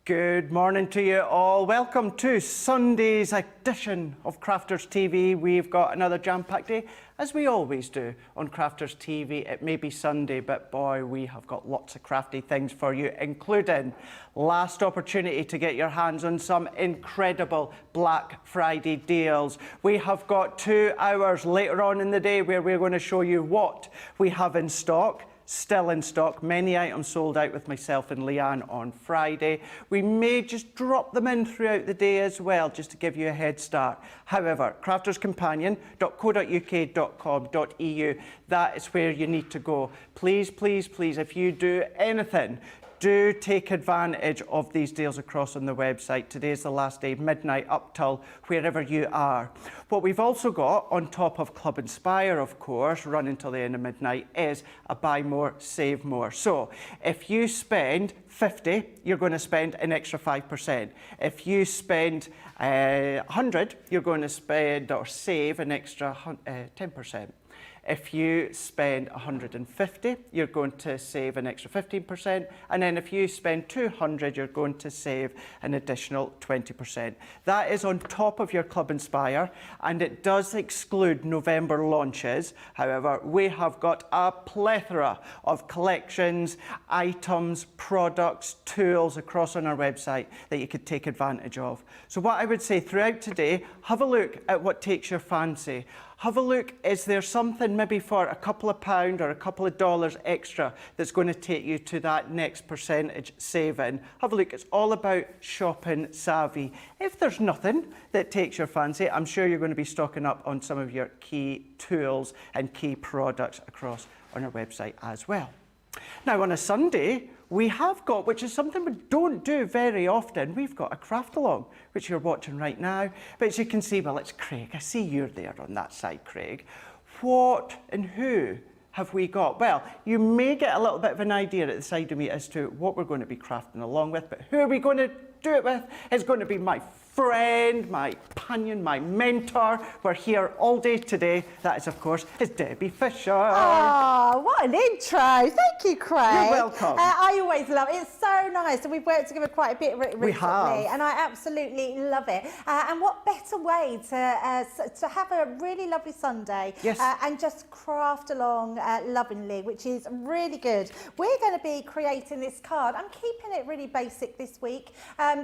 Good morning to you all. Welcome to Sunday's edition of Crafters TV. We've got another jam-packed day, as we always do on Crafters TV. It may be Sunday, but boy, we have got lots of crafty things for you, including last opportunity to get your hands on some incredible Black Friday deals. We have got 2 hours later on in the day where we're going to show you what we have in stock. Still in stock, many items sold out with myself and Leanne on Friday. We may just drop them in throughout the day as well, just to give you a head start. However, crafterscompanion.co.uk.com.au, that is where you need to go. Please, please, please, if you do anything, do take advantage of these deals across on the website. Today's the last day, midnight up till wherever you are. What we've also got on top of Club Inspire, of course, running till the end of midnight, is a buy more, save more. So if you spend 50, you're going to spend an extra 5%. If you spend 100, you're going to spend or save an extra 10%. If you spend 150, you're going to save an extra 15%. And then if you spend 200, you're going to save an additional 20%. That is on top of your Club Inspire, and it does exclude November launches. However, we have got a plethora of collections, items, products, tools across on our website that you could take advantage of. So what I would say throughout today, have a look at what takes your fancy. Have a look, is there something maybe for a couple of pounds or a couple of dollars extra that's going to take you to that next percentage saving? Have a look, it's all about shopping savvy. If there's nothing that takes your fancy, I'm sure you're going to be stocking up on some of your key tools and key products across on our website as well. Now on a Sunday, we have got, which is something we don't do very often, we've got a craft along, which you're watching right now. But as you can see, well, it's Craig. I see you're there on that side, Craig. What and who have we got? Well, you may get a little bit of an idea at the side of me as to what we're going to be crafting along with, but who are we going to do it with? It's going to be my friend, my companion, my mentor. We're here all day today. That is, of course, is Debbie Fisher. Oh, what an intro. Thank you, Craig. You're welcome. I always love it. It's so nice. And we've worked together quite a bit recently. We have. And I absolutely love it. And what better way to have a really lovely Sunday and just craft along lovingly, which is really good. We're going to be creating this card. I'm keeping it really basic this week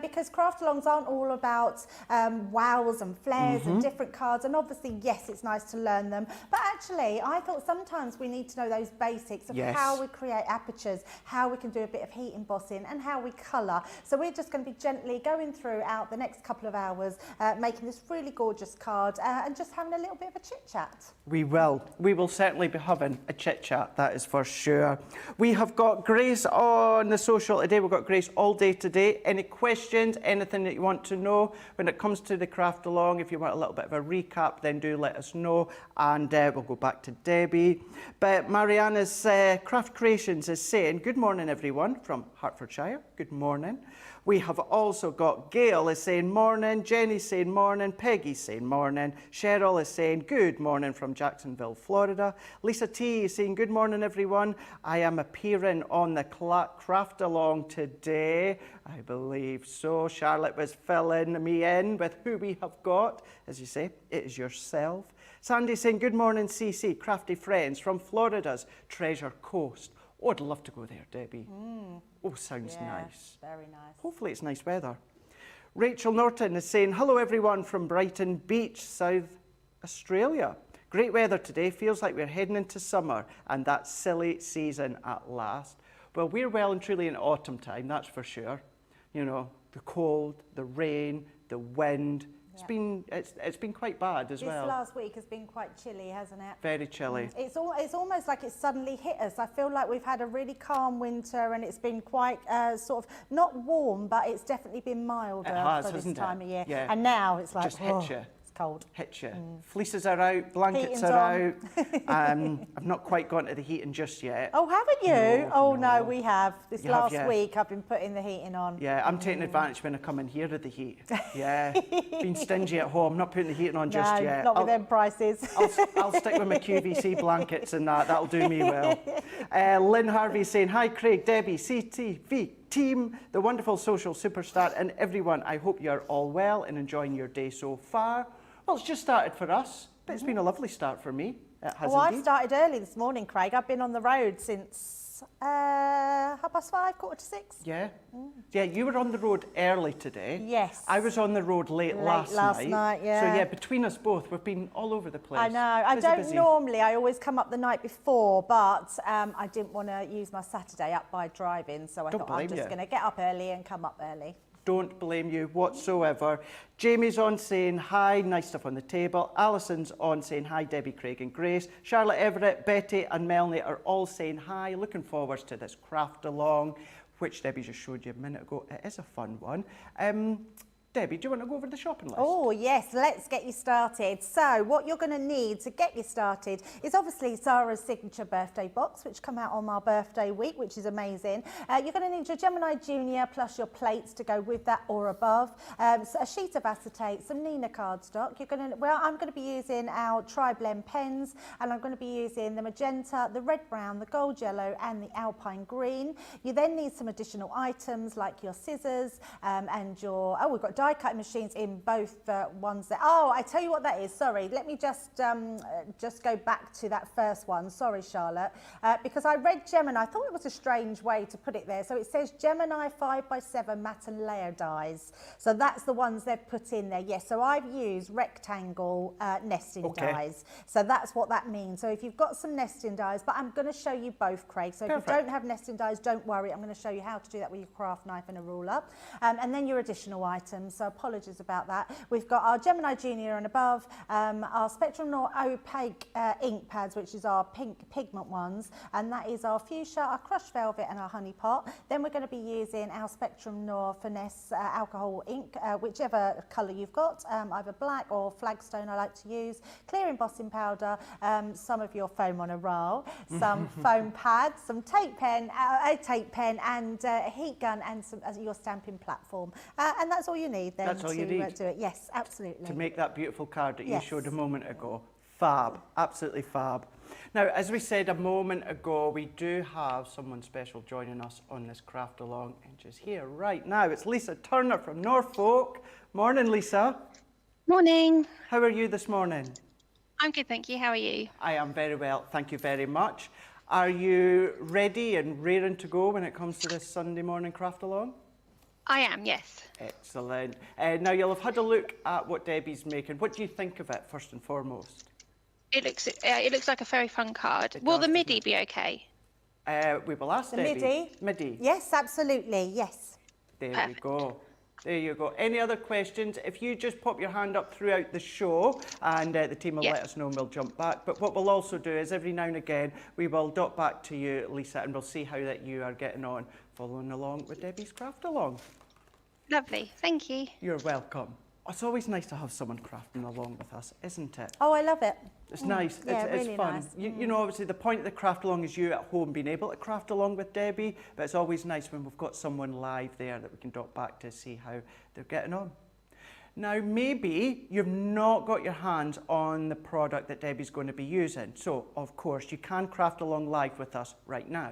because craft alongs aren't all about wows and flares and different cards, and obviously yes, it's nice to learn them, but actually I thought sometimes we need to know those basics of how we create apertures, how we can do a bit of heat embossing and how we colour. So we're just going to be gently going throughout the next couple of hours making this really gorgeous card and just having a little bit of a chit chat. We will certainly be having a chit chat, that is for sure. We have got Grace on the social today. We've got Grace all day today. Any questions, anything that you want to know when it comes to the craft along? If you want a little bit of a recap, then do let us know, and we'll go back to Debbie. But Mariana's Craft Creations is saying, good morning everyone from Hertfordshire. Good morning. We have also got Gail is saying morning, Jenny's saying morning, Peggy's saying morning, Cheryl is saying good morning from Jacksonville, Florida. Lisa T is saying good morning everyone. I am appearing on the craft along today. I believe so. Charlotte was filling me in with who we have got. As you say, it is yourself. Sandy saying good morning CC, crafty friends from Florida's Treasure Coast. Oh, I'd love to go there, Debbie. Oh, sounds nice. Very nice. Hopefully it's nice weather. Rachel Norton is saying, hello everyone from Brighton Beach, South Australia. Great weather today. Feels like we're heading into summer and that silly season at last. Well, we're well and truly in autumn time, that's for sure. You know, the cold, the rain, the wind. It's been quite bad as well. This last week has been quite chilly, hasn't it? Very chilly. It's almost like it's suddenly hit us. I feel like we've had a really calm winter and it's been quite sort of not warm, but it's definitely been milder for this time of year. Yeah. And now it's like, just hits you. Cold. Hits you. Fleeces are out, blankets are out. I've not quite gone to the heating just yet. Oh, haven't you? No, we have. This last week I've been putting the heating on. Yeah, I'm taking advantage when I come in here of the heat. Yeah, been stingy at home, not putting the heating on just yet. Not with them prices. I'll stick with my QVC blankets and that'll do me well. Lynn Harvey saying, hi Craig, Debbie, CTV. team, the wonderful social superstar, and everyone. I hope you're all well and enjoying your day so far. Well, it's just started for us, but it's been a lovely start for me. It has I've indeed. started early this morning, Craig. I've been on the road since 5:30, 5:45. Yeah. Yeah, you were on the road early today. Yes. I was on the road late last night, yeah. So yeah, between us both, we've been all over the place. I know. I don't normally. I always come up the night before, but I didn't want to use my Saturday up by driving, so I thought I'm just going to get up early and come up early. Don't blame you whatsoever. Jamie's on saying hi, nice stuff on the table. Alison's on saying hi, Debbie, Craig and Grace. Charlotte, Everett, Betty and Melanie are all saying hi. Looking forward to this craft along, which Debbie just showed you a minute ago. It is a fun one. Debbie, do you want to go over the shopping list? Oh, yes, let's get you started. So what you're going to need to get you started is obviously Sara's Signature Birthday Box, which come out on our birthday week, which is amazing. You're going to need your Gemini Junior plus your plates to go with that or above, so a sheet of acetate, some Nina cardstock. I'm going to be using our tri-blend pens, and I'm going to be using the magenta, the red brown, the gold yellow and the alpine green. You then need some additional items like your scissors and your, we've got die cutting machines in both ones there. Oh, I tell you what that is. Sorry, let me just go back to that first one. Sorry, Charlotte, because I read Gemini. I thought it was a strange way to put it there. So it says Gemini 5x7 matte and layer dies. So that's the ones they've put in there. Yes. So I've used rectangle nesting dies. So that's what that means. So if you've got some nesting dies, but I'm going to show you both, Craig. So if you don't have nesting dies, don't worry. I'm going to show you how to do that with your craft knife and a ruler, and then your additional items. So apologies about that. We've got our Gemini Junior and above, our Spectrum Noir opaque ink pads, which is our pink pigment ones, and that is our fuchsia, our crushed velvet and our honey pot. Then we're going to be using our Spectrum Noir finesse alcohol ink, whichever colour you've got, either black or flagstone I like to use, clear embossing powder, some of your foam on a roll, some foam pads, some tape pen, a tape pen and a heat gun and some your stamping platform, and that's all you need. Then that's all you need. Do it. Yes, absolutely. To make that beautiful card that you showed a moment ago. Fab, absolutely fab. Now, as we said a moment ago, we do have someone special joining us on this craft along, and she's here right now. It's Lisa Turner from Norfolk. Morning, Lisa. Morning. How are you this morning? I'm good, thank you. How are you? I am very well, thank you very much. Are you ready and raring to go when it comes to this Sunday morning craft along? I am, yes. Excellent. Now, you'll have had a look at what Debbie's making. What do you think of it, first and foremost? It looks like a very fun card. Will the MIDI be okay? We will ask the Debbie. MIDI? Yes, absolutely, yes. There you go. There you go. Any other questions? If you just pop your hand up throughout the show, and the team will let us know and we'll jump back. But what we'll also do is every now and again, we will dot back to you, Lisa, and we'll see how that you are getting on, following along with Debbie's craft along. Lovely, thank you. You're welcome. It's always nice to have someone crafting along with us, isn't it? Oh, I love it. It's nice. Yeah, it's really fun. nice. You know, obviously the point of the craft along is you at home being able to craft along with Debbie, but it's always nice when we've got someone live there that we can dot back to see how they're getting on. Now, maybe you've not got your hands on the product that Debbie's going to be using. So, of course, you can craft along live with us right now.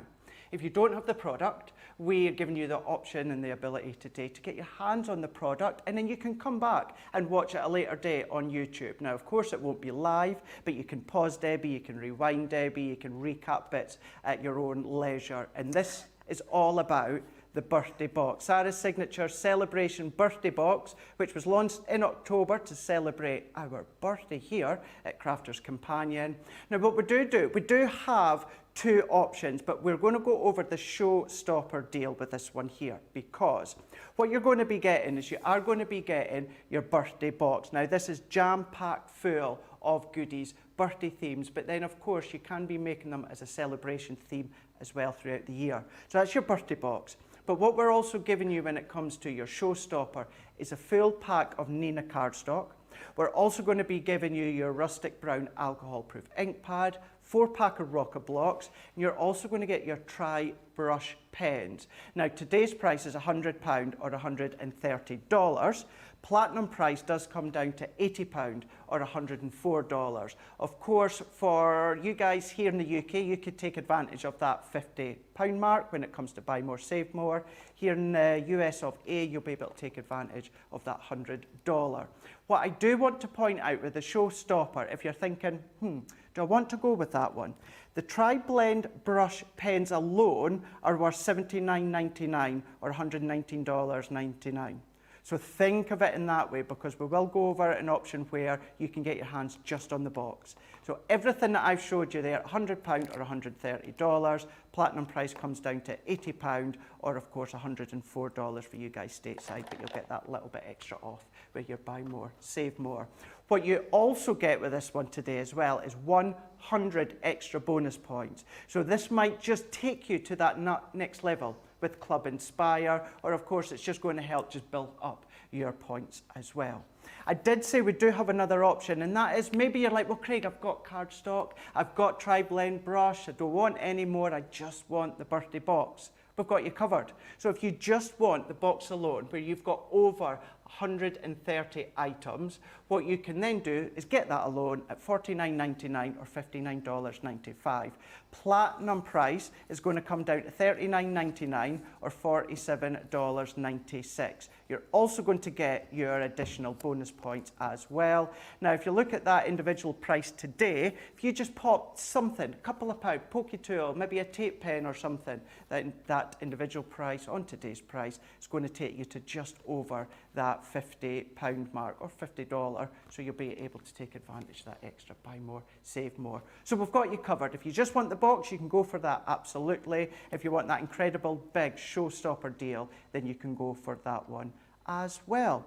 If you don't have the product, we're giving you the option and the ability today to get your hands on the product, and then you can come back and watch it at a later date on YouTube. Now, of course, it won't be live, but you can pause Debbie, you can rewind Debbie, you can recap bits at your own leisure. And this is all about the birthday box, Sara's Signature Celebration Birthday Box, which was launched in October to celebrate our birthday here at Crafters Companion. Now, what we do have two options, but we're going to go over the showstopper deal with this one here, because what you're going to be getting is you are going to be getting your birthday box. Now, this is jam-packed full of goodies, birthday themes, but then, of course, you can be making them as a celebration theme as well throughout the year. So that's your birthday box. But what we're also giving you when it comes to your showstopper is a full pack of Nina cardstock. We're also going to be giving you your rustic brown alcohol-proof ink pad, 4-pack of rocker blocks, and you're also going to get your tri-brush pens. Now, today's price is £100 or $130. Platinum price does come down to £80 or $104. Of course, for you guys here in the UK, you could take advantage of that £50 mark when it comes to buy more, save more. Here in the US of A, you'll be able to take advantage of that $100. What I do want to point out with the showstopper, if you're thinking, do I want to go with that one? The Tri-Blend brush pens alone are worth $79.99 or $119.99. So think of it in that way, because we will go over an option where you can get your hands just on the box. So everything that I've showed you there, £100 or $130. Platinum price comes down to £80 or, of course, $104 for you guys stateside, but you'll get that little bit extra off where you buy more, save more. What you also get with this one today as well is 100 extra bonus points. So this might just take you to that next level with Club Inspire, or of course it's just going to help just build up your points as well. I did say we do have another option, and that is maybe you're like, well, Craig, I've got cardstock, I've got Tri-Blend brush, I don't want any more, I just want the birthday box. We've got you covered. So if you just want the box alone, where you've got over 130 items, what you can then do is get that alone at $49.99 or $59.95. Platinum price is going to come down to $39.99 or $47.96. You're also going to get your additional bonus points as well. Now, if you look at that individual price today, if you just pop something, a couple of pounds, pokey tool, maybe a tape pen or something, that individual price on today's price is going to take you to just over that £50 mark or $50, so you'll be able to take advantage of that extra, buy more, save more. So we've got you covered. If you just want the box, you can go for that, absolutely. If you want that incredible big showstopper deal, then you can go for that one as well.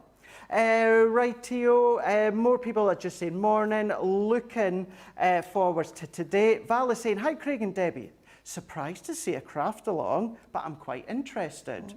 Rightio, more people are just saying morning, looking forward to today. Val is saying, hi Craig and Debbie, surprised to see a craft along, but I'm quite interested.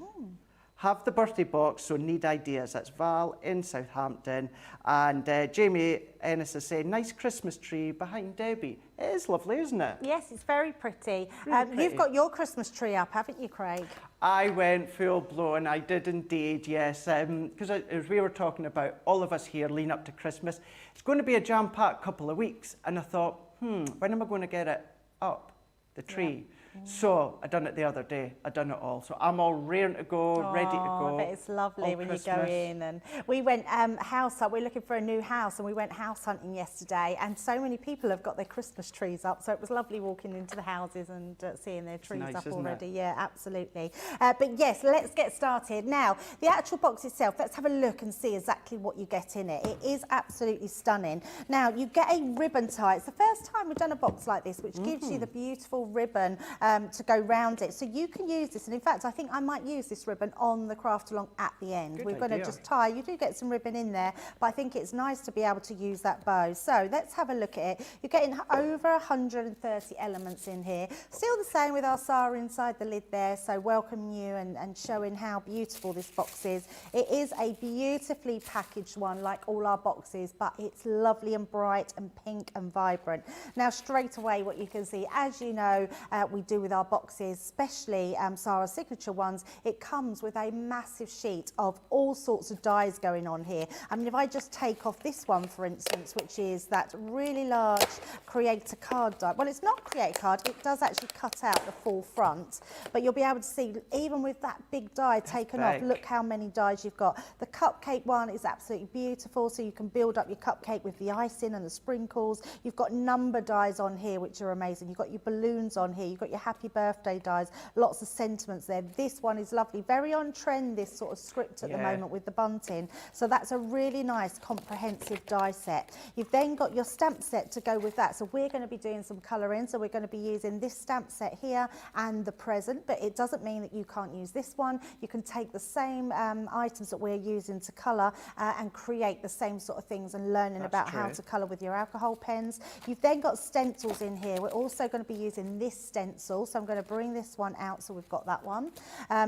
Have the birthday box, so need ideas. That's Val in Southampton. And Jamie Ennis is saying, nice Christmas tree behind Debbie. It is lovely, isn't it? Yes, it's very pretty. Really pretty. You've got your Christmas tree up, haven't you, Craig? I went full blown. I did indeed, yes. Because as we were talking about, all of us here lean up to Christmas, it's going to be a jam-packed couple of weeks. And I thought, when am I going to get it up, the tree? Yeah. So I done it the other day. I done it all. So I'm all raring to go, ready to go. But it's lovely when Christmas. You go in. And we went house up. We're looking for a new house, and we went house hunting yesterday. And so many people have got their Christmas trees up. So it was lovely walking into the houses and seeing their trees up already. Yeah, absolutely. But yes, let's get started now. The actual box itself. Let's have a look and see exactly what you get in it. It is absolutely stunning. Now you get a ribbon tie. It's the first time we've done a box like this, which gives you the beautiful ribbon to go round it. So you can use this, and in fact I think I might use this ribbon on the craft along at the end. We're going to just tie, you do get some ribbon in there, but I think it's nice to be able to use that bow. So let's have a look at it. You're getting over 130 elements in here. Still the same with our Sara inside the lid there, so welcoming you and showing how beautiful this box is. It is a beautifully packaged one like all our boxes, but it's lovely and bright and pink and vibrant. Now straight away what you can see, as you know, we do with our boxes, especially Sara Signature ones, it comes with a massive sheet of all sorts of dies going on here. I mean, if I just take off this one, for instance, which is that really large Creator card die. Well, it's not Creator card, it does actually cut out the full front, but you'll be able to see, even with that big die taken off, look how many dies you've got. The cupcake one is absolutely beautiful, so you can build up your cupcake with the icing and the sprinkles. You've got number dies on here, which are amazing. You've got your balloons on here, you've got your happy birthday dies, lots of sentiments there. This one is lovely, very on trend, this sort of script at the moment with the bunting. So that's a really nice comprehensive die set. You've then got your stamp set to go with that. So we're going to be doing some colouring, so we're going to be using this stamp set here and the present, but it doesn't mean that you can't use this one. You can take the same items that we're using to colour and create the same sort of things and learning about how to colour with your alcohol pens. You've then got stencils in here. We're also going to be using this stencil stencil. So I'm going to bring this one out, so we've got that one.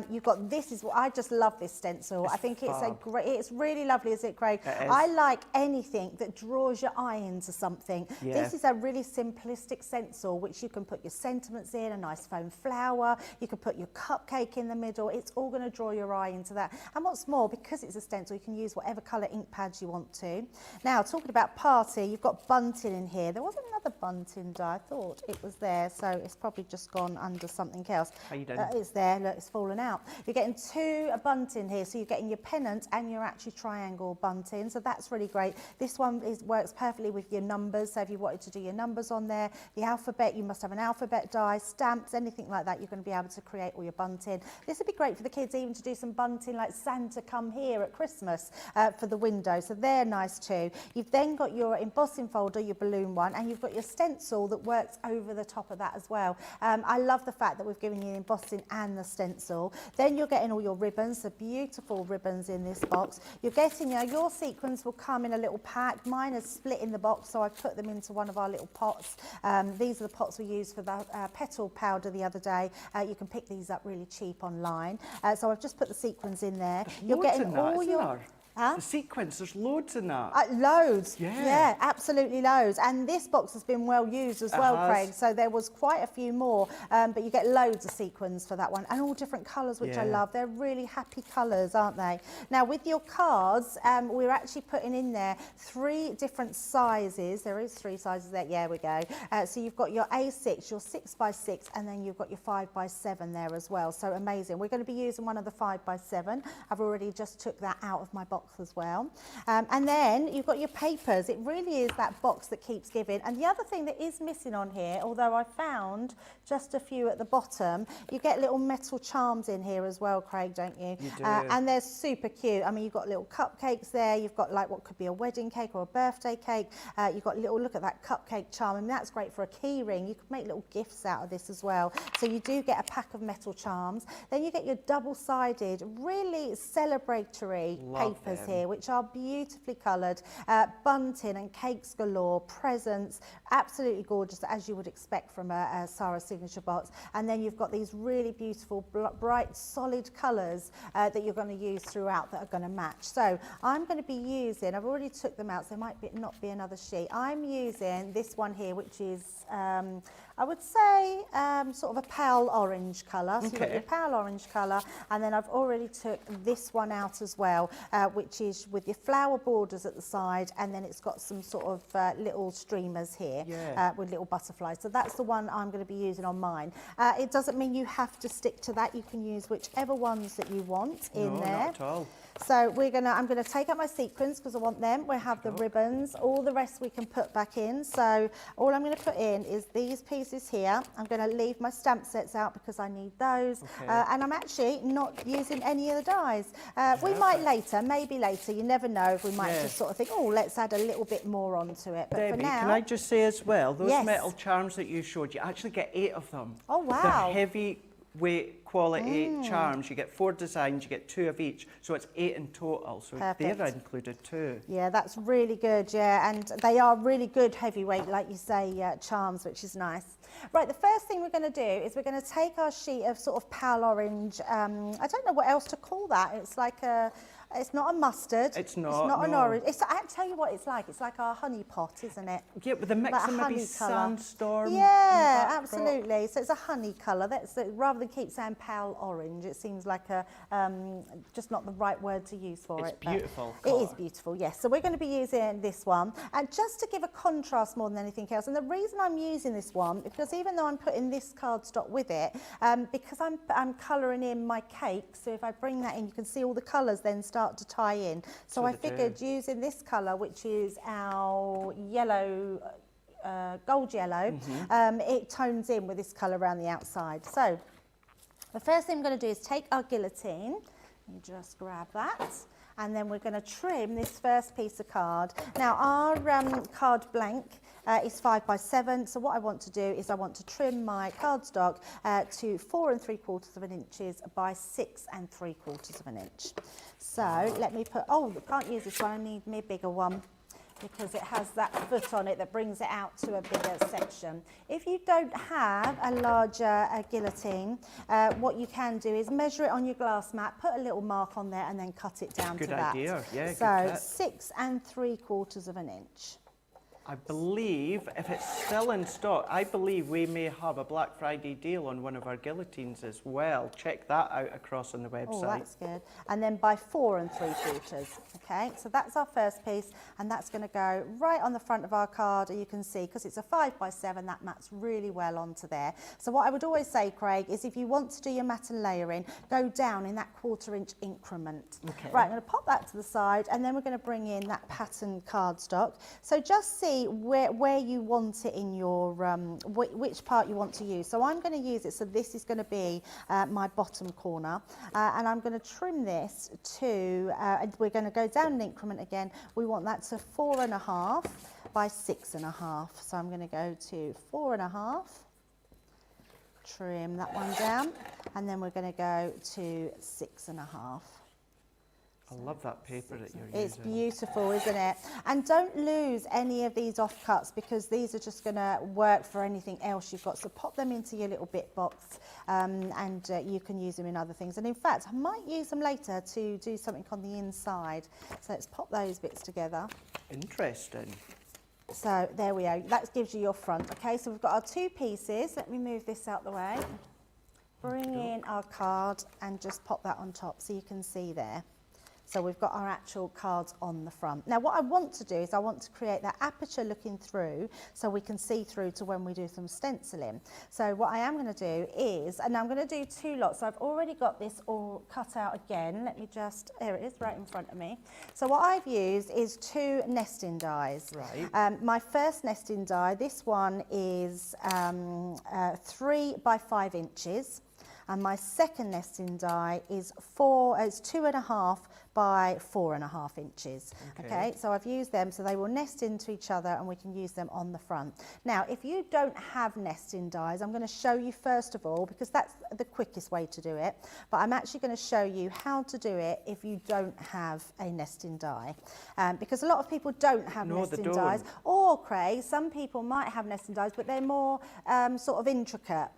You've got this, is what I just love this stencil. I think it's a great, it's really lovely, is it, Craig? It is. I like anything that draws your eye into something. Yeah. This is a really simplistic stencil which you can put your sentiments in, a nice foam flower, you can put your cupcake in the middle. It's all going to draw your eye into that. And what's more, because it's a stencil, you can use whatever colour ink pads you want to. Now, talking about party, you've got bunting in here. There wasn't another bunting die. I thought it was there, so it's probably just gone under something else. It's there, look, it's fallen out. You're getting two bunting here, so you're getting your pennant and your actually triangle bunting, so that's really great. This one works perfectly with your numbers, so if you wanted to do your numbers on there, the alphabet, you must have an alphabet die, stamps, anything like that, you're going to be able to create all your bunting. This would be great for the kids even to do some bunting like Santa come here at Christmas for the window, so they're nice too. You've then got your embossing folder, your balloon one, and you've got your stencil that works over the top of that as well. I love the fact that we've given you the embossing and the stencil. Then you're getting all your ribbons, the beautiful ribbons in this box. You're getting, your sequins will come in a little pack. Mine is split in the box, so I've put them into one of our little pots. These are the pots we used for the petal powder the other day. You can pick these up really cheap online. So I've just put the sequins in there. You're getting all your... The sequence, there's loads in that. Loads, yeah, absolutely loads. And this box has been well used as well, Craig, so there was quite a few more, but you get loads of sequins for that one, and all different colours, which I love. They're really happy colours, aren't they? Now, with your cards, we're actually putting in there 3 different sizes. There is 3 sizes there, yeah, we go. So you've got your A6, your 6x6, and then you've got your 5x7 there as well, so amazing. We're going to be using one of the 5x7. I've already just took that out of my box as well. And then you've got your papers. It really is that box that keeps giving. And the other thing that is missing on here, although I found just a few at the bottom, you get little metal charms in here as well, Craig, don't you? You do. And they're super cute. I mean, you've got little cupcakes there. You've got like what could be a wedding cake or a birthday cake. You've got little, look at that cupcake charm. I mean, that's great for a key ring. You could make little gifts out of this as well. So you do get a pack of metal charms. Then you get your double-sided, really celebratory papers here, which are beautifully coloured, bunting and cakes galore, presents, absolutely gorgeous, as you would expect from a Sara Signature Box. And then you've got these really beautiful, bright, solid colours that you're going to use throughout that are going to match. So I'm going to be using, I've already took them out, so there might not be another sheet. I'm using this one here, which is, I would say, sort of a pale orange colour. So you've got your pale orange colour, and then I've already took this one out as well, which is with your flower borders at the side, and then it's got some sort of little streamers here with little butterflies. So that's the one I'm going to be using on mine. It doesn't mean you have to stick to that. You can use whichever ones that you want in there. No, not at all. So I'm going to take out my sequins because I want them. We have the ribbons. All the rest we can put back in. So all I'm going to put in is these pieces here. I'm going to leave my stamp sets out because I need those. And I'm actually not using any of the dies. We might later, maybe later. You never know. We might just sort of think, oh, let's add a little bit more onto it. But Debbie, for now, can I just say as well, those metal charms that you showed, you actually get 8 of them. Oh, wow. They're heavyweight quality charms. You get 4 designs, you get 2 of each, so it's 8 in total. So they're included too. Yeah, that's really good, and they are really good heavyweight, like you say, charms, which is nice. Right, the first thing we're going to do is we're going to take our sheet of sort of pale orange, I don't know what else to call that. It's like a... It's not a mustard. It's not an orange. I tell you what it's like. It's like our honey pot, isn't it? Yeah, with a mix like of maybe sandstorm. Yeah, absolutely. So it's a honey colour. That's rather than keep saying pale orange. It seems like a just not the right word to use for it. It's beautiful. It is beautiful. Yes. So we're going to be using this one, and just to give a contrast more than anything else. And the reason I'm using this one because even though I'm putting this cardstock with it, because I'm colouring in my cake. So if I bring that in, you can see all the colours then start to tie in. So I figured using this colour, which is our yellow, gold yellow, it tones in with this colour around the outside. So the first thing I'm going to do is take our guillotine and just grab that. And then we're going to trim this first piece of card. Now our card blank is 5x7. So what I want to do is I want to trim my cardstock to 4 3/4 inches by 6 3/4 inches. So let me put, I can't use this one, I need me a bigger one. because it has that foot on it that brings it out to a bigger section. If you don't have a larger guillotine, what you can do is measure it on your glass mat, put a little mark on there and then cut it down to that. Good idea, yeah, so good 6 3/4 inches. I believe, if it's still in stock, I believe we may have a Black Friday deal on one of our guillotines as well. Check that out across on the website. Oh, that's good. And then by 4 3/4. Okay, so that's our first piece, and that's going to go right on the front of our card. And you can see, because it's a 5 by 7, that mats really well onto there. So what I would always say, Craig, is if you want to do your mat and layering, go down in that 1/4 inch increment. Okay. Right, I'm going to pop that to the side, and then we're going to bring in that pattern cardstock. So just see where you want it in your, which part you want to use. So I'm going to use it, so this is going to be my bottom corner, and I'm going to trim this to, we're going to go down an increment again. We want that to 4.5 by 6.5. So I'm going to go to 4.5, trim that one down, and then we're going to go to 6.5. I love that paper that you're using. It's beautiful, isn't it? And don't lose any of these offcuts, because these are just going to work for anything else you've got. So pop them into your little bit box, and you can use them in other things. And in fact, I might use them later to do something on the inside. So let's pop those bits together. Interesting. So there we go. That gives you your front. Okay, so we've got our 2 pieces. Let me move this out the way. Bring in our card and just pop that on top so you can see there. So we've got our actual cards on the front. Now what I want to do is I want to create that aperture looking through so we can see through to when we do some stenciling. So what I am going to do is, and I'm going to do 2 lots. So I've already got this all cut out again. Let me just, there it is right in front of me. So what I've used is 2 nesting dies. Right. My first nesting die, this one is 3 by 5 inches. And my second nesting die is 2.5 by 4.5 inches. Okay, so I've used them so they will nest into each other and we can use them on the front. Now, if you don't have nesting dies, I'm going to show you first of all, because that's the quickest way to do it, but I'm actually going to show you how to do it if you don't have a nesting die. Because a lot of people don't have nesting dies. Or, Craig, some people might have nesting dies, but they're more sort of intricate.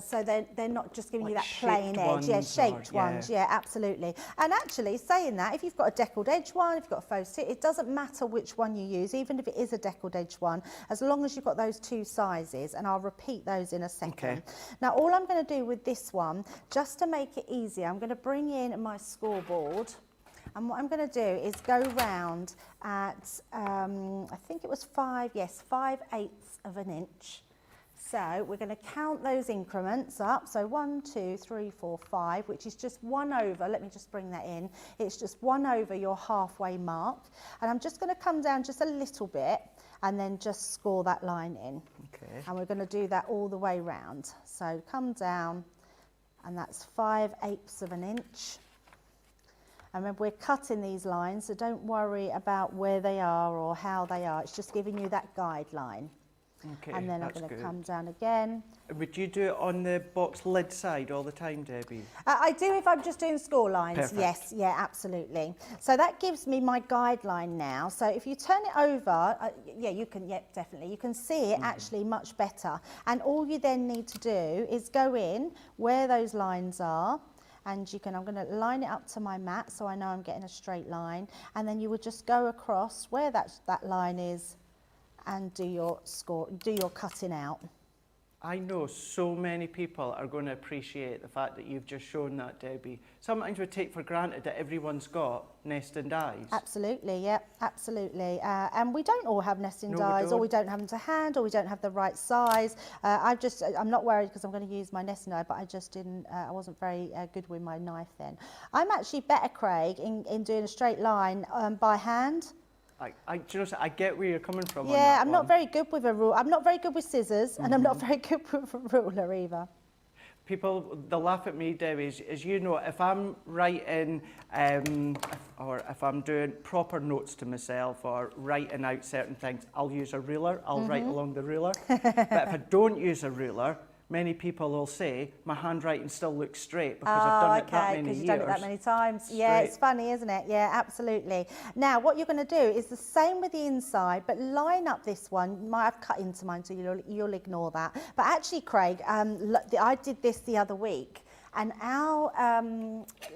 So they're not just giving you that plain edge. Yeah, shaped ones. Yeah, absolutely. And actually, saying that, if you've got a deckled edge one, if you've got a faux tip, it doesn't matter which one you use, even if it is a deckled edge one, as long as you've got those 2 sizes, and I'll repeat those in a second. Okay. Now, all I'm going to do with this one, just to make it easier, I'm going to bring in my scoreboard. And what I'm going to do is go round at, I think it was 5/8 of an inch. So we're going to count those increments up. So 1, 2, 3, 4, 5, which is just 1 over. Let me just bring that in. It's just 1 over your halfway mark. And I'm just going to come down just a little bit and then just score that line in. Okay. And we're going to do that all the way round. So come down, and that's 5/8 of an inch. And remember, we're cutting these lines, so don't worry about where they are or how they are. It's just giving you that guideline. Okay, and then I'm going to come down again. Would you do it on the box lid side all the time, Debbie? I do if I'm just doing score lines. Perfect. Yes, yeah, absolutely. So that gives me my guideline now. So if you turn it over, yeah, you can, yeah, definitely. You can see it actually much better. And all you then need to do is go in where those lines are. And you can, I'm going to line it up to my mat so I know I'm getting a straight line. And then you would just go across where that line is and do your cutting out. I know so many people are going to appreciate the fact that you've just shown that, Debbie. Sometimes we take for granted that everyone's got nesting dies. Absolutely, yeah, absolutely. And we don't all have nesting dies, or we don't have them to hand, or we don't have the right size. I'm not worried because I'm going to use my nesting die, but I just didn't, I wasn't very good with my knife then. I'm actually better, Craig, in doing a straight line by hand. I get where you're coming from. Yeah, I'm not very good with a rule. I'm not very good with scissors, and I'm not very good with a ruler either. People, they'll laugh at me, Debbie, as you know, if I'm writing, or if I'm doing proper notes to myself or writing out certain things, I'll use a ruler, I'll write along the ruler. But if I don't use a ruler, many people will say my handwriting still looks straight because I've done it that many years. Because you've done it that many times. Yeah, it's funny, isn't it? Yeah, absolutely. Now, what you're going to do is the same with the inside, but line up this one. You might have cut into mine, so you'll ignore that. But actually, Craig, I did this the other week, and our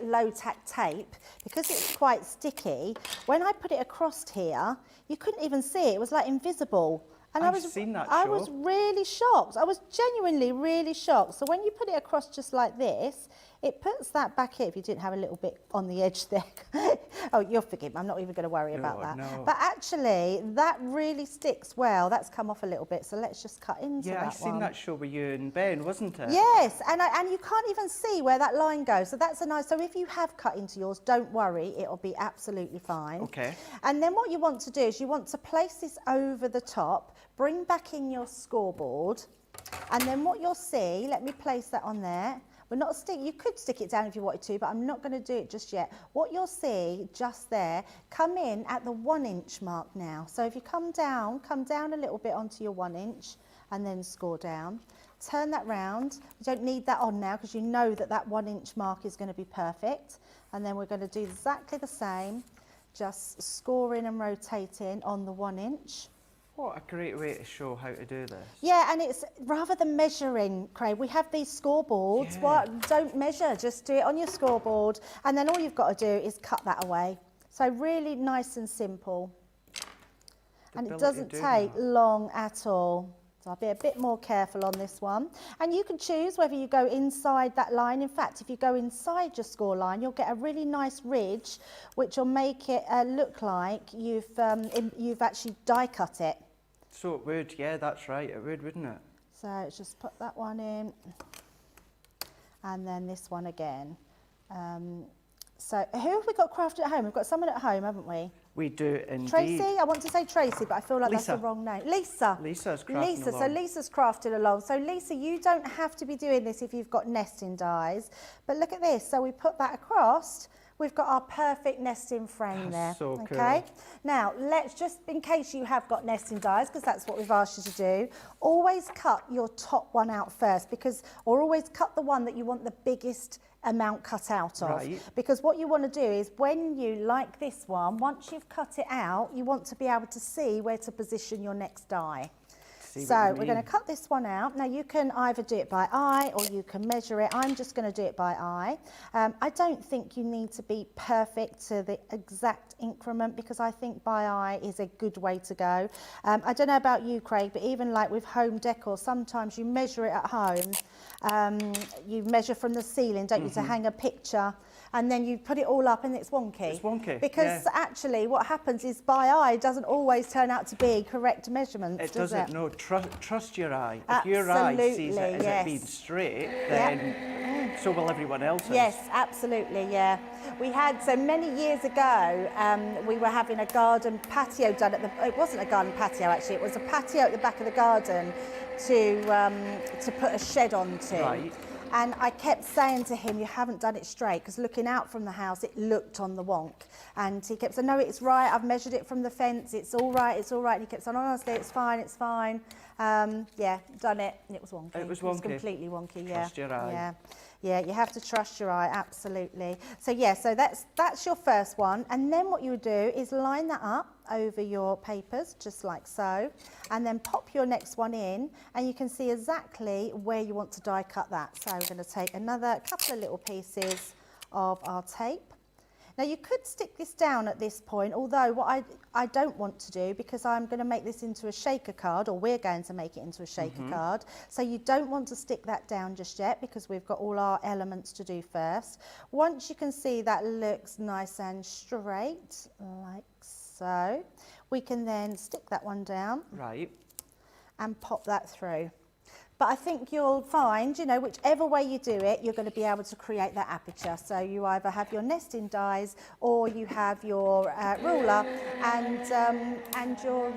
low-tack tape, because it's quite sticky, when I put it across here, you couldn't even see it. It was like invisible. And I've seen that I show. was really shocked. I was genuinely really shocked. So when you put it across just like this, it puts that back here if you didn't have a little bit on the edge there. Oh, you'll forgive me. I'm not even going to worry about that. No. But actually, that really sticks well. That's come off a little bit. So let's just cut into that one. Yeah, I've seen that show with you and Ben, wasn't it? Yes, and you can't even see where that line goes. So that's a nice, so if you have cut into yours, don't worry, it'll be absolutely fine. Okay. And then what you want to do is you want to place this over the top, bring back in your scoreboard, and then what you'll see, let me place that on there. You could stick it down if you wanted to, but I'm not going to do it just yet. What you'll see just there, come in at the 1 inch mark now. So if you come down a little bit onto your 1 inch and then score down. Turn that round. You don't need that on now because you know that that 1 inch mark is going to be perfect. And then we're going to do exactly the same, just scoring and rotating on the 1 inch. What a great way to show how to do this. Yeah, and it's rather than measuring, Craig, we have these scoreboards. Yeah. Well, don't measure, just do it on your scoreboard. And then all you've got to do is cut that away. So really nice and simple. And it doesn't take long at all. So I'll be a bit more careful on this one. And you can choose whether you go inside that line. In fact, if you go inside your score line, you'll get a really nice ridge, which will make it look like you've actually die cut it. So it would, yeah, that's right, it would, wouldn't it? So let's just put that one in. And then this one again. So who have we got crafted at home? We've got someone at home, haven't we? We do indeed. Tracy? I want to say Tracy, but I feel like Lisa. that's the wrong name. Lisa. Lisa's crafting along. So Lisa's crafted along. So Lisa, you don't have to be doing this if you've got nesting dies. But look at this. So we put that across. We've got our perfect nesting frame there. So cool. Okay. Now, let's just, in case you have got nesting dies, because that's what we've asked you to do, always cut your top one out first, or always cut the one that you want the biggest amount cut out of. Right. Because what you want to do is when you, like this one, once you've cut it out, you want to be able to see where to position your next die. So we're going to cut this one out. Now you can either do it by eye or you can measure it. I'm just going to do it by eye. I don't think you need to be perfect to the exact increment because I think by eye is a good way to go. I don't know about you, Craig, but even like with home decor, sometimes you measure it at home. You measure from the ceiling, don't you, to hang a picture. And then you put it all up and it's wonky. It's wonky, because actually what happens is by eye doesn't always turn out to be correct measurements, It does doesn't, it? no. Trust your eye. If Absolutely, your eye sees it as yes. it being straight, then so will everyone else's. Yes, absolutely, yeah. We had, so many years ago, we were having a garden patio done at it wasn't a garden patio actually, it was a patio at the back of the garden to put a shed onto. Right. And I kept saying to him, you haven't done it straight, because looking out from the house, it looked on the wonk. And he kept saying, no, it's right, I've measured it from the fence, it's all right, it's all right. And he kept saying, honestly, it's fine, it's fine. Yeah, done it, and it was wonky. It was wonky. It was completely wonky, yeah. Trust your eye. Yeah. Yeah, you have to trust your eye, absolutely. So yeah, so that's your first one. And then what you would do is line that up over your papers, just like so, and then pop your next one in, and you can see exactly where you want to die cut that. So we're going to take another couple of little pieces of our tape. Now you could stick this down at this point, although what I don't want to do, because I'm going to make this into a shaker card, or we're going to make it into a shaker card, so you don't want to stick that down just yet because we've got all our elements to do first. Once you can see that looks nice and straight, like so, we can then stick that one down. Right. And pop that through. But I think you'll find, you know, whichever way you do it, you're going to be able to create that aperture. So you either have your nesting dies or you have your ruler and your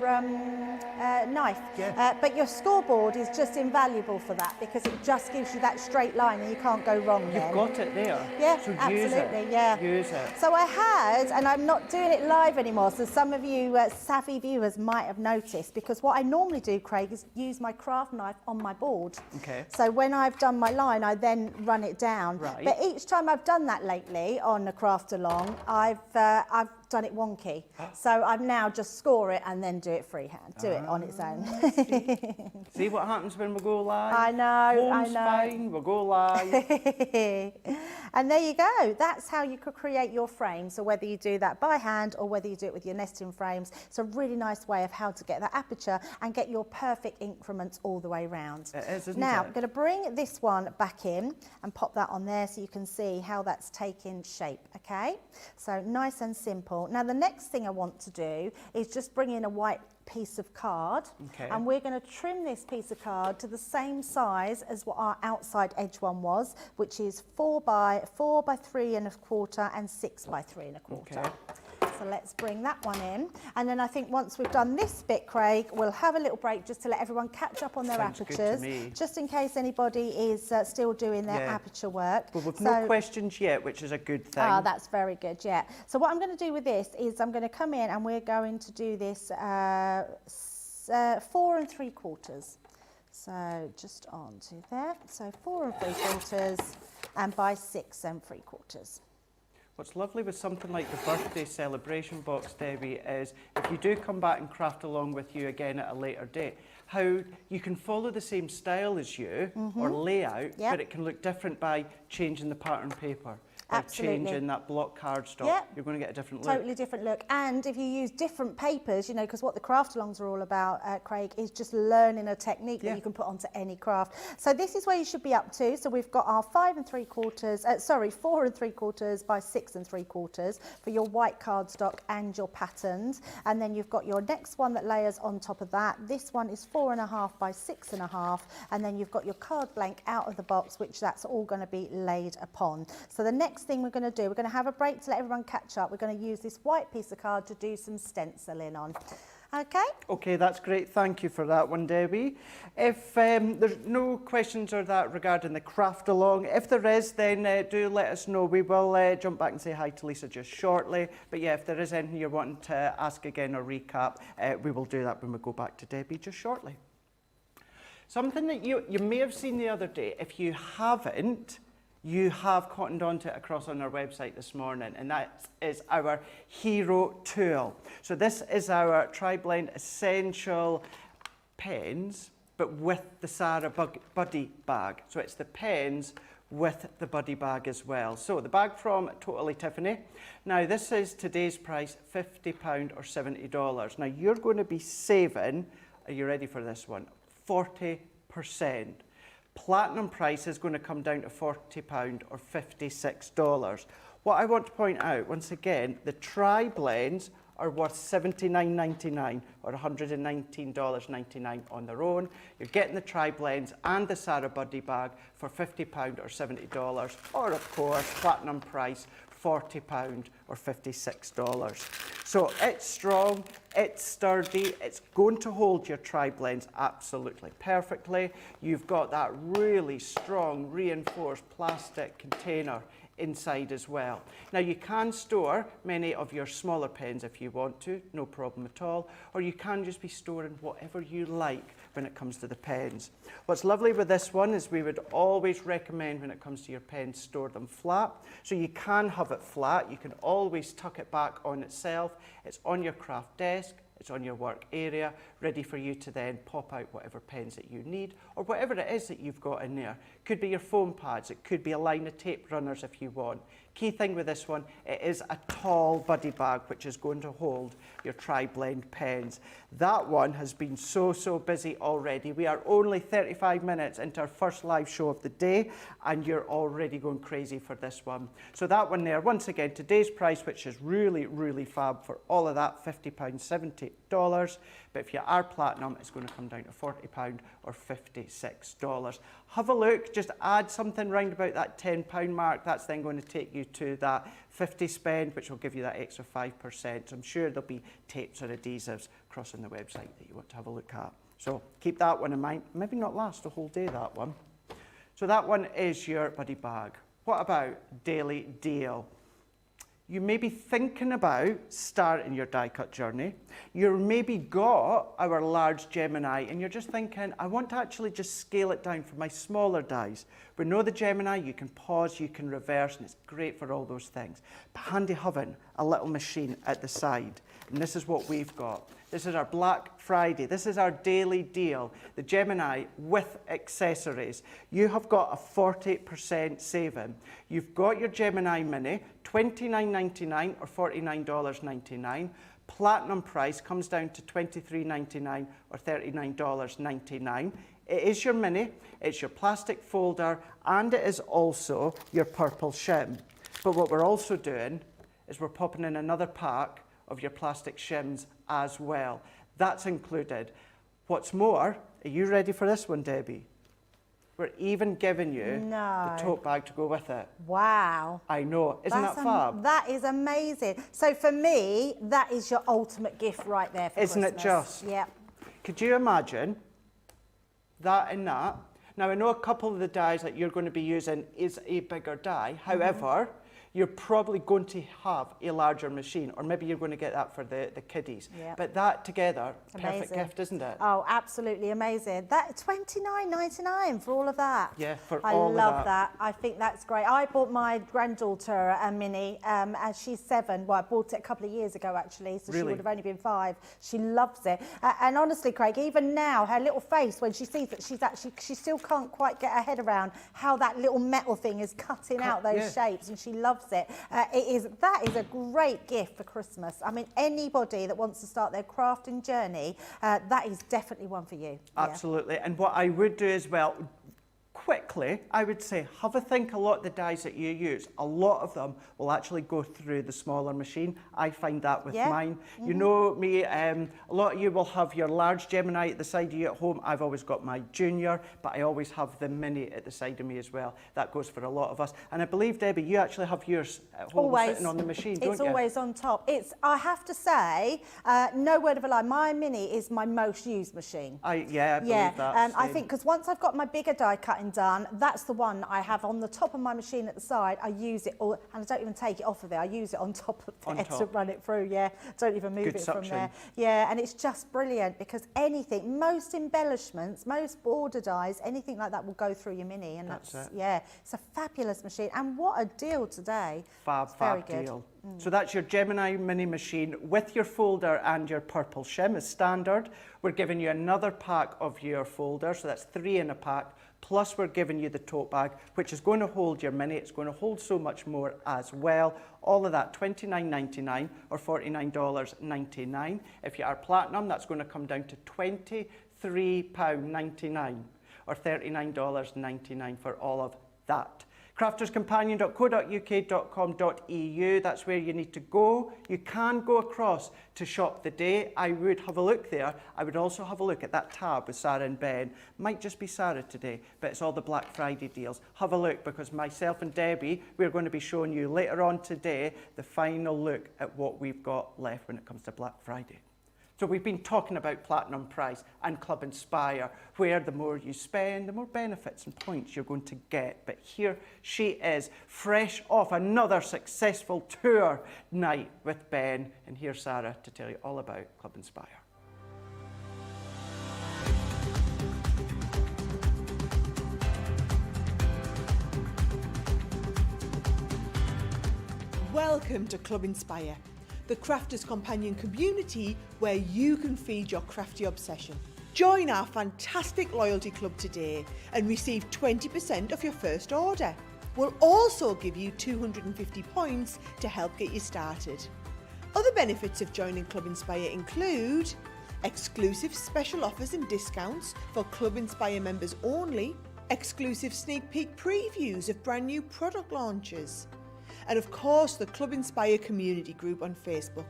knife. Yeah. But your scoreboard is just invaluable for that because it just gives you that straight line and you can't go wrong then. You've got it there. Yeah, so absolutely, use it. yeah. Use it. So I had, and I'm not doing it live anymore, so some of you savvy viewers might have noticed, because what I normally do, Craig, is use my craft knife on my board. cord. Okay. So when I've done my line, I then run it down. Right. But each time I've done that lately on a craft along, I've done it wonky. So I've now just score it and then do it freehand, do it on its own. See what happens when we go live? I know, Home's fine, we'll go live. And there you go. That's how you could create your frame. So whether you do that by hand or whether you do it with your nesting frames, it's a really nice way of how to get that aperture and get your perfect increments all the way round. It is, isn't now, it? I'm going to bring this one back in and pop that on there so you can see how that's taking shape, okay? So nice and simple. Now, the next thing I want to do is just bring in a white piece of card, okay. And we're going to trim this piece of card to the same size as what our outside edge one was, which is 4 by 3 1/4 and 6 by 3 1/4. Okay. So let's bring that one in, and then I think once we've done this bit, Craig, we'll have a little break just to let everyone catch up on their Sounds good to apertures, me. just in case anybody is still doing their aperture work. But we've no questions yet, which is a good thing. Ah, that's very good, yeah. So what I'm going to do with this is I'm going to come in and we're going to do this 4 3/4. So just on to there. So 4 3/4 and by 6 3/4. What's lovely with something like the birthday celebration box, Debbie, is if you do come back and craft along with you again at a later date, how you can follow the same style as you or layout, but it can look different by changing the pattern paper. By changing that block cardstock, you're going to get a different look. Totally different look. And if you use different papers, you know, because what the craft alongs are all about, Craig, is just learning a technique that you can put onto any craft. So this is where you should be up to. So we've got our 4 3/4 by 6 3/4 for your white cardstock and your patterns. And then you've got your next one that layers on top of that. This one is 4 1/2 by 6 1/2. And then you've got your card blank out of the box, which that's all going to be laid upon. So the next thing we're going to do, we're going to have a break to let everyone catch up. We're going to use this white piece of card to do some stenciling on. Okay? Okay, that's great. Thank you for that one, Debbie. If there's no questions or that regarding the craft along, if there is, then do let us know. We will jump back and say hi to Lisa just shortly. But yeah, if there is anything you're wanting to ask again or recap, we will do that when we go back to Debbie just shortly. Something that you may have seen the other day. If you haven't, you have cottoned onto it across on our website this morning, and that is our Hero tool. So this is our Tri-Blend Essential pens, but with the Sara Buddy bag. So it's the pens with the buddy bag as well. So the bag from Totally Tiffany. Now this is today's price, £50 or $70. Now you're going to be saving, are you ready for this one? 40%. Platinum price is going to come down to £40 or $56. What I want to point out, once again, the tri-blends are worth $79.99 or $119.99 on their own. You're getting the tri-blends and the Sara Buddy bag for £50 or $70, or of course, platinum price, £40 or $56. So it's strong, it's sturdy, it's going to hold your tri-blends absolutely perfectly. You've got that really strong reinforced plastic container inside as well. Now you can store many of your smaller pens if you want to, no problem at all, or you can just be storing whatever you like when it comes to the pens. What's lovely with this one is we would always recommend when it comes to your pens, store them flat. So you can have it flat, you can always tuck it back on itself, it's on your craft desk, it's on your work area, ready for you to then pop out whatever pens that you need, or whatever it is that you've got in there. Could be your foam pads, it could be a line of tape runners if you want. Key thing with this one, it is a tall buddy bag which is going to hold your tri-blend pens. That one has been so busy already. We are only 35 minutes into our first live show of the day and you're already going crazy for this one. So that one there, once again, today's price, which is really fab for all of that, £50, $70. But if you are platinum, it's going to come down to £40 or $56. Have a look, just add something round about that £10 mark. That's then going to take you to that 50 spend, which will give you that extra 5%. So I'm sure there'll be tapes or adhesives across on the website that you want to have a look at. So keep that one in mind. Maybe not last the whole day, that one. So that one is your buddy bag. What about Daily Deal? you may be thinking about starting your die cut journey. You've maybe got our large Gemini and you're just thinking, I want to actually just scale it down for my smaller dies. We know the Gemini, you can pause, you can reverse, and it's great for all those things. But handy having a little machine at the side. And this is what we've got. This is our Black Friday. This is our daily deal. The Gemini with accessories. You have got a 40% saving. You've got your Gemini Mini, $29.99 or $49.99. Platinum price comes down to $23.99 or $39.99. It is your Mini, it's your plastic folder, and it is also your purple shim. But what we're also doing is we're popping in another pack of your plastic shims as well. That's included. What's more, are you ready for this one, Debbie? We're even giving you the tote bag to go with it. Wow. I know. Isn't that fab? That is amazing. So for me, that is your ultimate gift right there for Isn't Christmas. it just? Yeah. Could you imagine that and that? Now, I know a couple of the dies that you're going to be using is a bigger die. However, you're probably going to have a larger machine, or maybe you're going to get that for the kiddies. Yep. But that together, perfect Amazing. gift, isn't it? Oh, absolutely amazing. That $29.99 for all of that. Yeah, for I all of love that. I think that's great. I bought my granddaughter a Mini, and she's 7. Well, I bought it a couple of years ago, actually, so she Really? would have only been 5. She loves it. And honestly, Craig, even now, her little face, when she sees it, she still can't quite get her head around how that little metal thing is cutting out those shapes, and she loves it. That is a great gift for Christmas. I mean, anybody that wants to start their crafting journey, that is definitely one for you. Absolutely. And what I would do as well, quickly, I would say, have a think. A lot of the dies that you use, a lot of them will actually go through the smaller machine. I find that with mine. You know me, a lot of you will have your large Gemini at the side of you at home. I've always got my Junior, but I always have the Mini at the side of me as well. That goes for a lot of us. And I believe, Debbie, you actually have yours at home sitting on the machine, don't you? It's always on top. I have to say, no word of a lie, my Mini is my most used machine. I believe that. I think because once I've got my bigger die cutting done, that's the one I have on the top of my machine at the side. I use it all, and I don't even take it off of there. I use it on top of there to run it through. Don't even move it from there. And it's just brilliant because anything, most embellishments, most border dies, anything like that will go through your Mini, and that's it's a fabulous machine. And what a deal today! Fab deal. So that's your Gemini Mini machine with your folder and your purple shim as standard. We're giving you another pack of your folder, so that's 3 in a pack. Plus we're giving you the tote bag, which is going to hold your Mini. It's going to hold so much more as well. All of that, $29.99 or $49.99. If you are platinum, that's going to come down to £23.99 or $39.99 for all of that. crafterscompanion.co.uk.com.eu, that's where you need to go. You can go across to Shop the Day. I would have a look there. I would also have a look at that tab with Sara and Ben. Might just be Sara today, but it's all the Black Friday deals. Have a look, because myself and Debbie, we're going to be showing you later on today the final look at what we've got left when it comes to Black Friday. So we've been talking about Platinum Price and Club Inspire, where the more you spend, the more benefits and points you're going to get. But here she is, fresh off another successful tour night with Ben. And here's Sara to tell you all about Club Inspire. Welcome to Club Inspire, the Crafters Companion community where you can feed your crafty obsession. Join our fantastic loyalty club today and receive 20% off your first order. We'll also give you 250 points to help get you started. Other benefits of joining Club Inspire include exclusive special offers and discounts for Club Inspire members only, exclusive sneak peek previews of brand new product launches, and of course the Club Inspire community group on Facebook,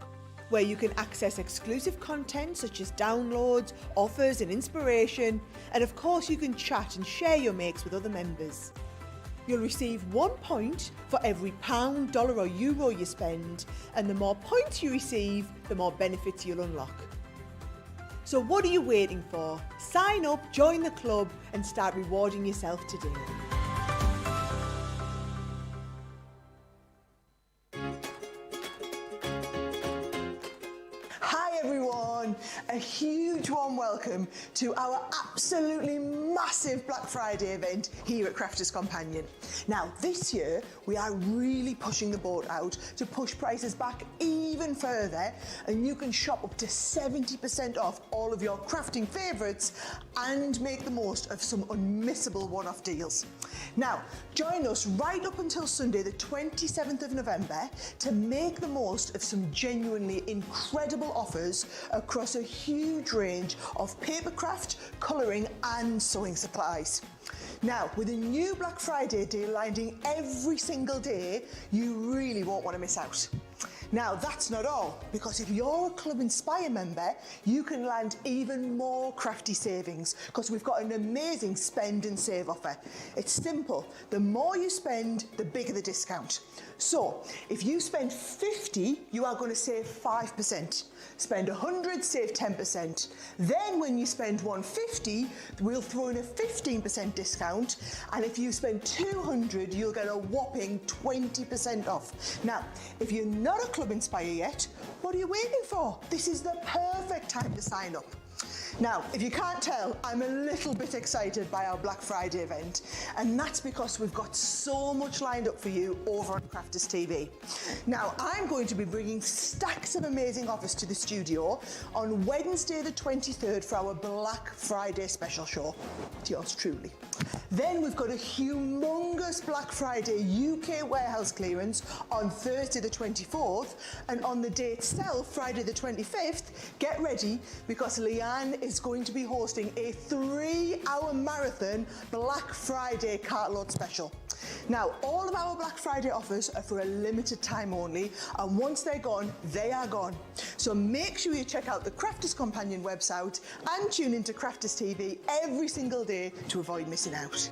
where you can access exclusive content such as downloads, offers and inspiration, and of course you can chat and share your makes with other members. You'll receive 1 point for every £1, dollar or euro you spend, and the more points you receive, the more benefits you'll unlock. So what are you waiting for? Sign up, join the club and start rewarding yourself today. everyone, a huge warm welcome to our absolutely massive Black Friday event here at Crafters Companion. Now this year we are really pushing the boat out to push prices back even further, and you can shop up to 70% off all of your crafting favourites and make the most of some unmissable one-off deals. Now join us right up until Sunday the 27th of November to make the most of some genuinely incredible offers across a huge range of papercraft, colouring and sewing supplies. Now, with a new Black Friday deal landing every single day, you really won't want to miss out. Now, that's not all, because if you're a Club Inspire member, you can land even more crafty savings, because we've got an amazing spend and save offer. It's simple. The more you spend, the bigger the discount. So, if you spend 50, you are going to save 5%. Spend 100, save 10%. Then when you spend 150, we'll throw in a 15% discount. And if you spend 200, you'll get a whopping 20% off. Now, if you're not a Club Inspire yet, what are you waiting for? This is the perfect time to sign up. Now, if you can't tell, I'm a little bit excited by our Black Friday event, and that's because we've got so much lined up for you over on Crafters TV. Now, I'm going to be bringing stacks of amazing offers to the studio on Wednesday the 23rd for our Black Friday special show. It's yours truly. Then we've got a humongous Black Friday UK warehouse clearance on Thursday the 24th, and on the day itself, Friday the 25th, get ready because Leanne is going to be hosting a 3-hour marathon Black Friday cartload special. Now, all of our Black Friday offers are for a limited time only, and once they're gone, they are gone. So make sure you check out the Crafters Companion website and tune into Crafters TV every single day to avoid missing out.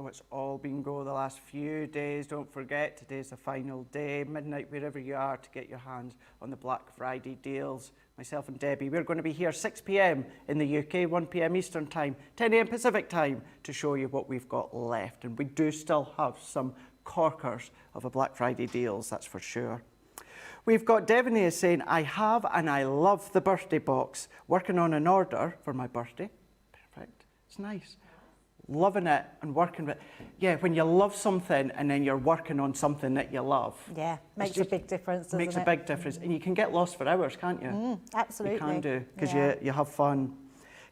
Oh, it's all been go the last few days. Don't forget, today's the final day, midnight wherever you are, to get your hands on the Black Friday deals. Myself and Debbie, we're going to be here 6 p.m. in the UK, 1 p.m. Eastern Time, 10 a.m. Pacific Time to show you what we've got left. And we do still have some corkers of a Black Friday deals, that's for sure. We've got Devaney saying, I have and I love the birthday box. Working on an order for my birthday. Perfect. It's nice. Loving it and working with it. Yeah, when you love something and then you're working on something that you love. Yeah, makes a big difference, doesn't it? Makes a big difference. And you can get lost for hours, can't you? Absolutely. You can do, because you have fun.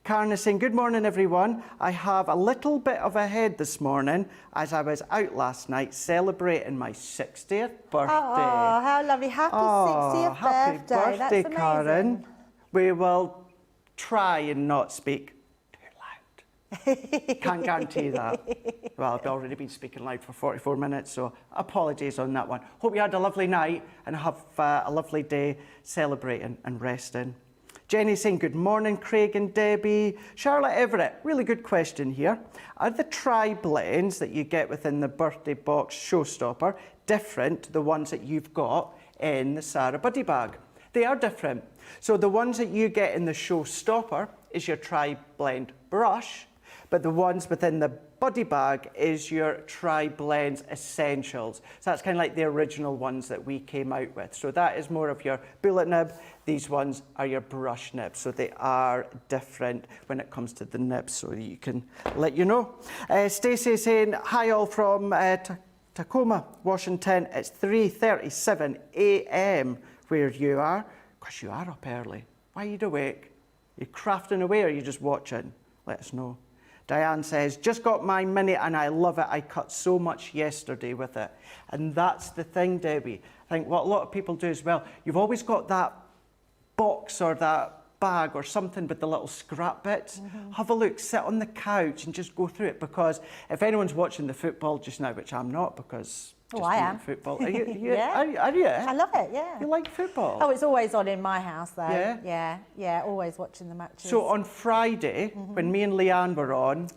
Karen is saying, good morning, everyone. I have a little bit of a head this morning as I was out last night celebrating my 60th birthday. Oh, how lovely. Happy 60th happy birthday. birthday, That's Karen. amazing. We will try and not speak too loud. Can't guarantee that. Well, I've already been speaking loud for 44 minutes, so apologies on that one. Hope you had a lovely night and have a lovely day celebrating and resting. Jenny saying, good morning, Craig and Debbie. Charlotte Everett, really good question here. Are the tri-blends that you get within the birthday box showstopper different to the ones that you've got in the Sara Buddy Bag? They are different. So the ones that you get in the showstopper is your tri-blend brush, but the ones within the Buddy Bag is your Tri-Blends Essentials. So that's kind of like the original ones that we came out with. So that is more of your bullet nib. These ones are your brush nibs. So they are different when it comes to the nibs, so you can let you know. Stacey is saying, hi all from Tacoma, Washington. It's 3:37 a.m. where you are. Because you are up early. Wide awake. You're crafting away or are you just watching? Let us know. Diane says, just got my mini and I love it. I cut so much yesterday with it. And that's the thing, Debbie. I think what a lot of people do as well, you've always got that box or that bag or something with the little scrap bits. Have a look, sit on the couch and just go through it, because if anyone's watching the football just now, which I'm not because I am. Football. Are you? Yeah. Are you? I love it, yeah. You like football? Oh, it's always on in my house, though. Yeah? Yeah, always watching the matches. So on Friday, when me and Leanne were on,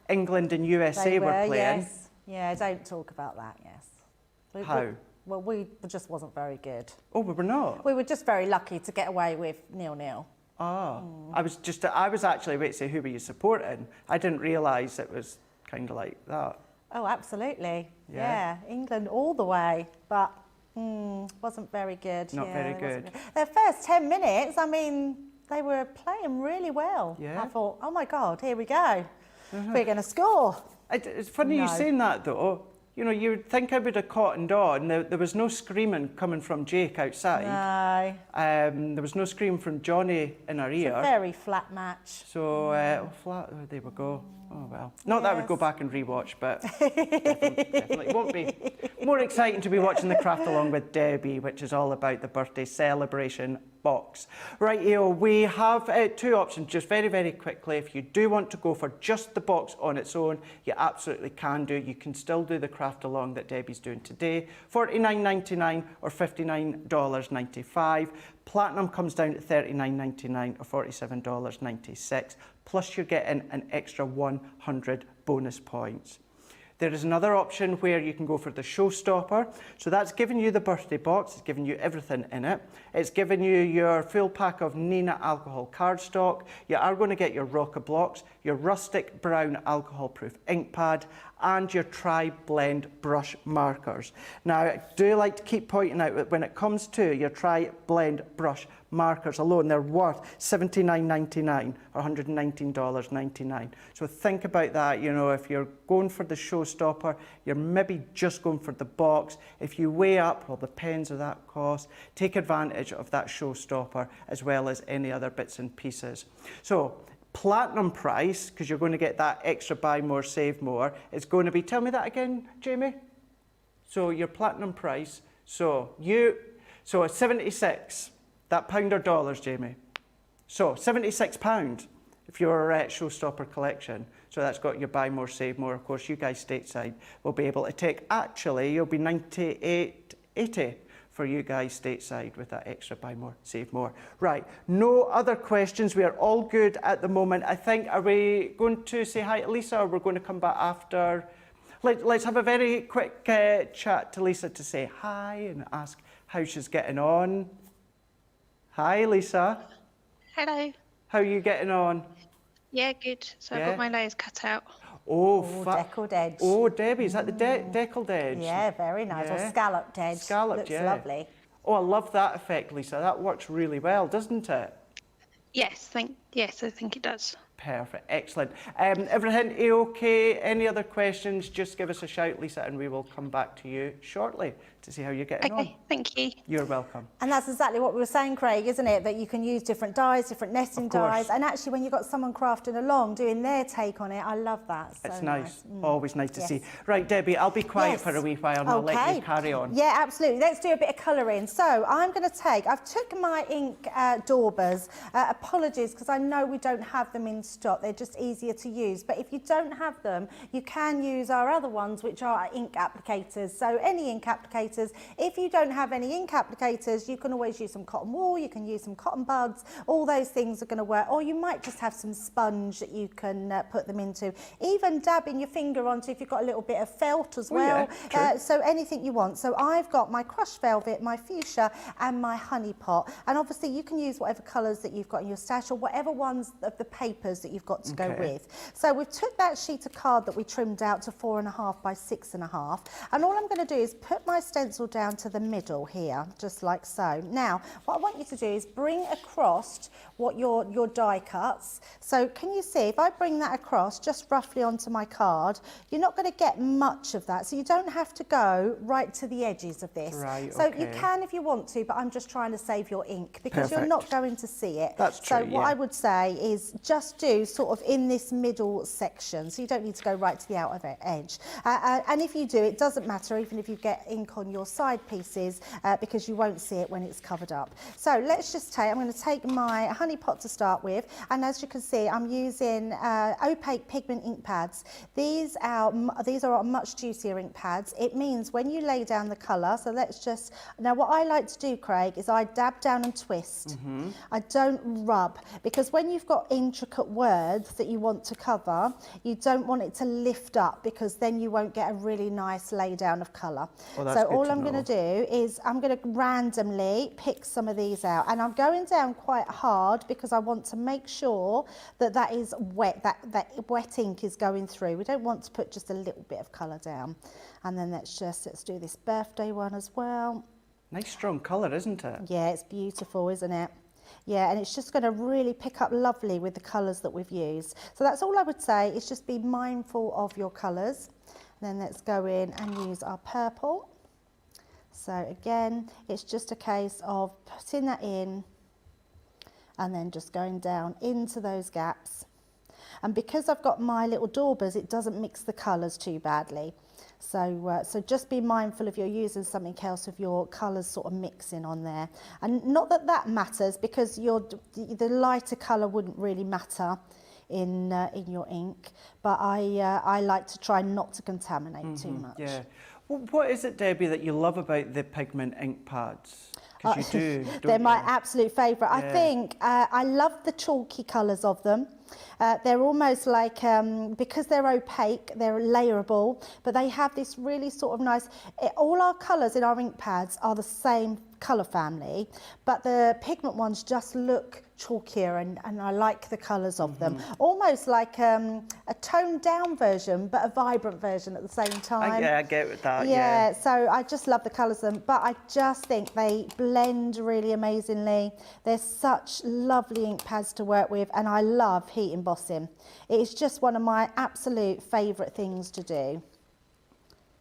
England and USA were playing. Yes. Yeah, don't talk about that, yes. How? Well, we just wasn't very good. Oh, we were not? We were just very lucky to get away with 0-0. Oh, I was actually about to say, who were you supporting? I didn't realise it was kind of like that. Oh, absolutely. Yeah. England all the way, but Wasn't very good. Not very good. The first 10 minutes, I mean, they were playing really well. Yeah. I thought, oh my God, here we go. We're going to score. It's funny you saying that though. You know, you'd think I would have cottoned on. There was no screaming coming from Jake outside. No. There was no scream from Johnny in our ear. It's a very flat match. So, flat, there we go. Oh, well. Not that I would go back and rewatch, but definitely won't be. More exciting to be watching the craft along with Debbie, which is all about the birthday celebration box. Right, we have two options, just very, very quickly. If you do want to go for just the box on its own, you absolutely can do. You can still do the craft along that Debbie's doing today, $49.99 or $59.95. Platinum comes down to $39.99 or $47.96. Plus you're getting an extra 100 bonus points. There is another option where you can go for the showstopper. So that's giving you the birthday box, it's giving you everything in it. It's giving you your full pack of Nina alcohol cardstock. You are going to get your Rocker blocks, your rustic brown alcohol proof ink pad, and your tri-blend brush markers. Now, I do like to keep pointing out that when it comes to your tri-blend brush markers alone, they're worth $79.99 or $119.99. So think about that, you know, if you're going for the showstopper, you're maybe just going for the box. If you weigh up, well, the pens of that cost, take advantage of that showstopper as well as any other bits and pieces. So, platinum price, because you're going to get that extra buy more, save more, is going to be, tell me that again, Jamie? So your platinum price, so it's 76, that pound or dollars, Jamie? So £76 if you're a showstopper collection. So that's got your buy more, save more. Of course, you guys stateside will be able to take, actually, you'll be $98.80 for you guys stateside with that extra buy more, save more. Right, no other questions. We are all good at the moment. I think, are we going to say hi to Lisa or we're going to come back after? Let's have a very quick chat to Lisa to say hi and ask how she's getting on. Hi, Lisa. Hello. How are you getting on? Yeah, good. So I've got my layers cut out. Oh, deckled edge. Oh, Debbie, is that the deckled edge? Yeah, very nice. Yeah. Or scalloped edge. Scalloped, looks yeah. lovely. Oh, I love that effect, Lisa. That works really well, doesn't it? Yes, I think it does. Perfect, excellent. Everything okay? Any other questions? Just give us a shout, Lisa, and we will come back to you shortly to see how you're getting on. Okay, thank you. You're welcome. And that's exactly what we were saying, Craig, isn't it? That you can use different dyes, different nesting dyes. And actually, when you've got someone crafting along, doing their take on it, I love that. So it's nice. Always nice to see. Right, Debbie, I'll be quiet for a wee while and I'll let you carry on. Yeah, absolutely. Let's do a bit of colouring. So I'm going to I've took my ink daubers. Apologies, because I know we don't have them in stock. They're just easier to use. But if you don't have them, you can use our other ones, which are ink applicators. So any ink applicators. If you don't have any ink applicators, you can always use some cotton wool, you can use some cotton buds, all those things are going to work. Or you might just have some sponge that you can put them into. Even dabbing your finger onto if you've got a little bit of felt as well. Yeah, so anything you want. So I've got my crushed velvet, my fuchsia and my honey pot. And obviously you can use whatever colours that you've got in your stash or whatever ones of the papers that you've got to go with. So we've took that sheet of card that we trimmed out to 4.5 by 6.5. And all I'm going to do is put my stencil down to the middle here, just like so. Now, what I want you to do is bring across what your die cuts. So can you see, if I bring that across just roughly onto my card, you're not going to get much of that. So you don't have to go right to the edges of this. Right, so you can if you want to, but I'm just trying to save your ink because you're not going to see it. That's true, So what I would say is just do sort of in this middle section. So you don't need to go right to the outer edge. And if you do, it doesn't matter even if you get ink on your side pieces because you won't see it when it's covered up. So let's just I'm going to take my honey pot to start with, and as you can see I'm using opaque pigment ink pads. These are much juicier ink pads. It means when you lay down the colour, so let's just, now what I like to do, Craig, is I dab down and twist. I don't rub, because when you've got intricate words that you want to cover, you don't want it to lift up because then you won't get a really nice lay down of colour. So all I'm going to do is I'm going to randomly pick some of these out, and I'm going down quite hard because I want to make sure that that is wet, that wet ink is going through. We don't want to put just a little bit of colour down. And then let's do this birthday one as well. Nice strong colour, isn't it? Yeah, it's beautiful, isn't it? Yeah, and it's just going to really pick up lovely with the colours that we've used. So that's all I would say, is just be mindful of your colours. Then let's go in and use our purple. So again, it's just a case of putting that in and then just going down into those gaps. And because I've got my little daubers, it doesn't mix the colours too badly. So, so just be mindful if you're using something else, of your colours sort of mixing on there. And not that that matters, because the lighter colour wouldn't really matter in your ink, but I like to try not to contaminate too much. Yeah. Well, what is it, Debbie, that you love about the pigment ink pads? Because you do, don't They're my you? absolute favourite. Yeah. I think I love the chalky colours of them. They're almost like, because they're opaque, they're layerable, but they have this really sort of nice, all our colours in our ink pads are the same colour family, but the pigment ones just look chalkier, and I like the colours of them. Almost like a toned down version, but a vibrant version at the same time. Yeah, I get with that, Yeah, so I just love the colours of them, but I just think they blend really amazingly. They're such lovely ink pads to work with, and I love heat embossing. It is just one of my absolute favourite things to do.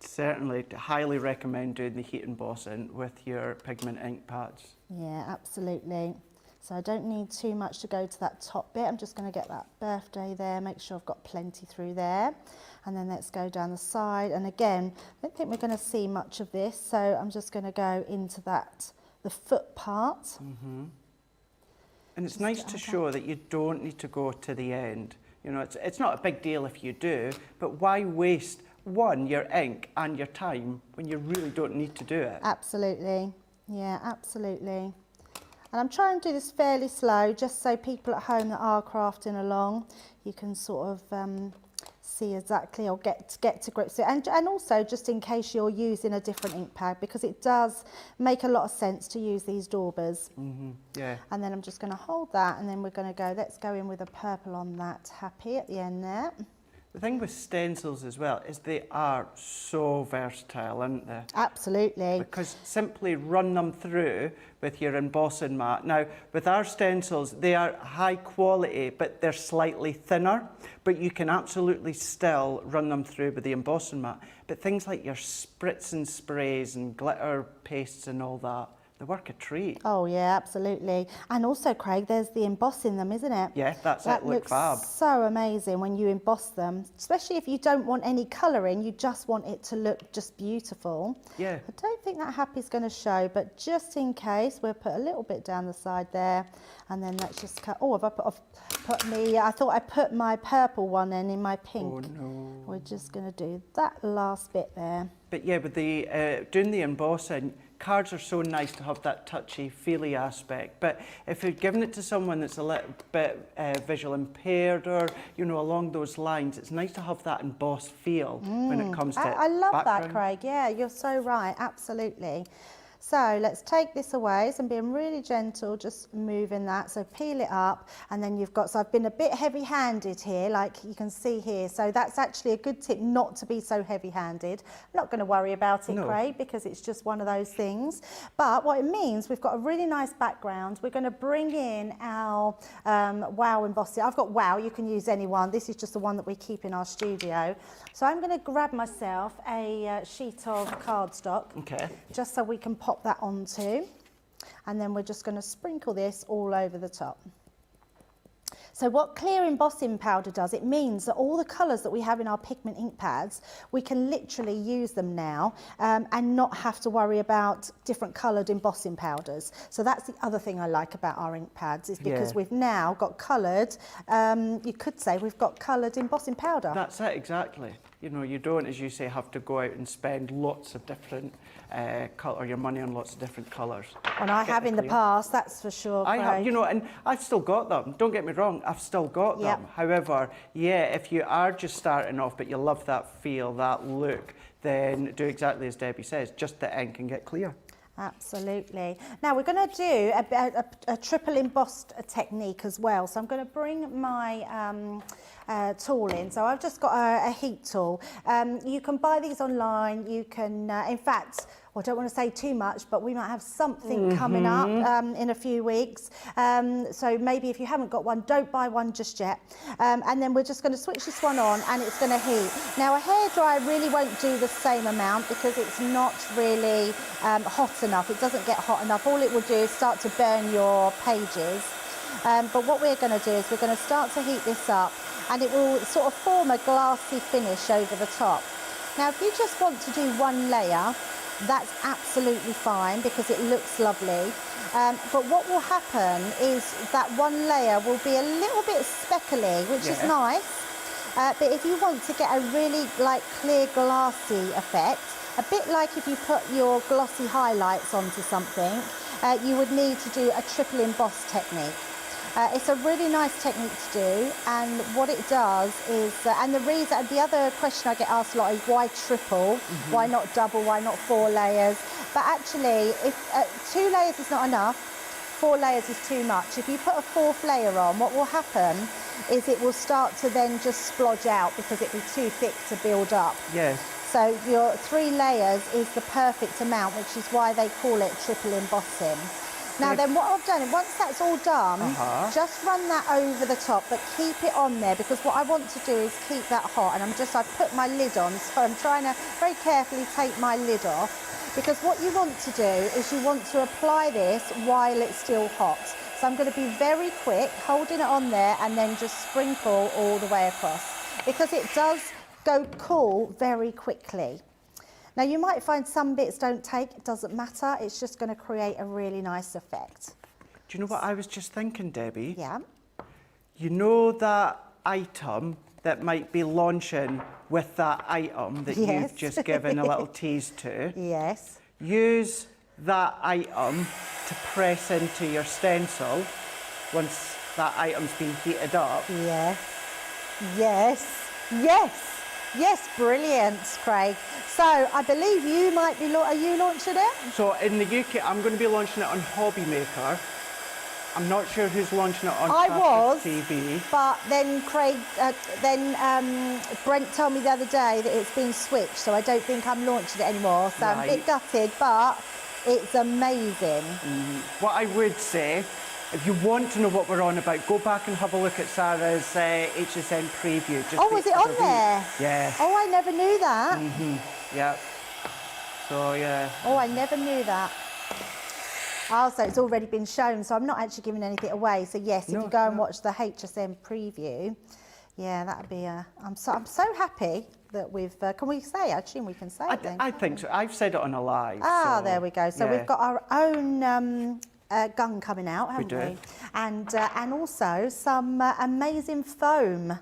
Certainly, highly recommend doing the heat embossing with your pigment ink pads. Yeah, absolutely. So I don't need too much to go to that top bit. I'm just going to get that birthday there, make sure I've got plenty through there. And then let's go down the side. And again, I don't think we're going to see much of this, so I'm just going to go into that, the foot part. And it's nice to show that you don't need to go to the end. You know, it's not a big deal if you do, but why waste, one, your ink and your time when you really don't need to do it? Absolutely. Yeah, absolutely. And I'm trying to do this fairly slow, just so people at home that are crafting along, you can sort of see exactly, or get to grips with it. And also, just in case you're using a different ink pad, because it does make a lot of sense to use these daubers. Yeah. And then I'm just going to hold that, and then we're going to go, let's go in with a purple on that happy at the end there. The thing with stencils as well is they are so versatile, aren't they? Absolutely. Because simply run them through with your embossing mat. Now, with our stencils, they are high quality, but they're slightly thinner, but you can absolutely still run them through with the embossing mat. But things like your spritz and sprays and glitter pastes and all that, they work a treat. Oh yeah, absolutely. And also, Craig, there's the embossing them, isn't it? Yeah, that's that it, look looks fab. So amazing when you emboss them, especially if you don't want any colouring, you just want it to look just beautiful. Yeah. I don't think that happy's going to show, but just in case, we'll put a little bit down the side there, and then let's just cut. Oh, have I I thought I put my purple one in my pink. Oh no. We're just going to do that last bit there. But yeah, with the doing the embossing, cards are so nice to have that touchy-feely aspect. But if you're giving it to someone that's a little bit visual impaired, or you know, along those lines, it's nice to have that embossed feel when it comes to I love background. that, Craig. Yeah, you're so right. Absolutely. So let's take this away. So I'm being really gentle, just moving that. So peel it up, and then you've got, so I've been a bit heavy-handed here, like you can see here. So that's actually a good tip, not to be so heavy-handed. I'm not going to worry about it, No. Craig, because it's just one of those things. But what it means, we've got a really nice background. We're going to bring in our WOW embossing. I've got WOW, you can use any one. This is just the one that we keep in our studio. So I'm going to grab myself a sheet of cardstock, Okay. just so we can pop that onto, and then we're just going to sprinkle this all over the top. So what clear embossing powder does, it means that all the colours that we have in our pigment ink pads, we can literally use them now and not have to worry about different coloured embossing powders. So that's the other thing I like about our ink pads, is because Yeah. we've now got coloured, you could say we've got coloured embossing powder. That's it, exactly. You know, you don't, as you say, have to go out and spend lots of different or your money on lots of different colours. And I have in the Technically. past, that's for sure, I have, Craig. you know, and I've still got them. Don't get me wrong, I've still got them. Yep. However, yeah, if you are just starting off, but you love that feel, that look, then do exactly as Debbie says, just the ink and get clear. Absolutely. Now we're going to do a triple embossed technique as well. So I'm going to bring my tool in. So I've just got a heat tool. You can buy these online. You can, in fact, I don't want to say too much, but we might have something coming up in a few weeks. So maybe if you haven't got one, don't buy one just yet. And then we're just going to switch this one on and it's going to heat. Now a hairdryer really won't do the same amount because it's not really hot enough. It doesn't get hot enough. All it will do is start to burn your pages. But what we're going to do is we're going to start to heat this up and it will sort of form a glassy finish over the top. Now if you just want to do one layer, that's absolutely fine because it looks lovely. But what will happen is that one layer will be a little bit speckly, which is nice. But if you want to get a really like clear glassy effect, a bit like if you put your glossy highlights onto something, you would need to do a triple emboss technique. It's a really nice technique to do, and what it does is, and the other question I get asked a lot is why triple, why not double, why not 4 layers? But actually, if 2 layers is not enough, 4 layers is too much. If you put a 4th layer on, what will happen is it will start to then just splodge out because it'll be too thick to build up. Yes. So your 3 layers is the perfect amount, which is why they call it triple embossing. Now then what I've done, once that's all done, just run that over the top, but keep it on there because what I want to do is keep that hot. And I've put my lid on, so I'm trying to very carefully take my lid off because what you want to do is you want to apply this while it's still hot. So I'm going to be very quick, holding it on there and then just sprinkle all the way across because it does go cool very quickly. Now you might find some bits don't take, it doesn't matter, it's just going to create a really nice effect. Do you know what I was just thinking, Debbie? Yeah. You know that item that might be launching with that item that you've just given a little tease to? Yes. Use that item to press into your stencil once that item's been heated up. Yes. Yes. Yes. Yes, brilliant, Craig. So I believe you might be, are you launching it? So in the UK, I'm going to be launching it on Hobby Maker. I'm not sure who's launching it on TV. But then Craig, Brent told me the other day that it's been switched, so I don't think I'm launching it anymore. So I'm a bit gutted, but it's amazing. What I would say, if you want to know what we're on about, go back and have a look at Sarah's HSN preview. Just was it on there? Yeah. Oh, I never knew that. Yeah. So, yeah. Oh, I never knew that. Also, it's already been shown, so I'm not actually giving anything away. So, yes, if you go and watch the HSN preview, yeah, that'd be I'm so happy that we've... can we say? I assume we can say it then. I think so. I've said it on a live. So, there we go. So, we've got our own... gun coming out, haven't we? And also some amazing foam.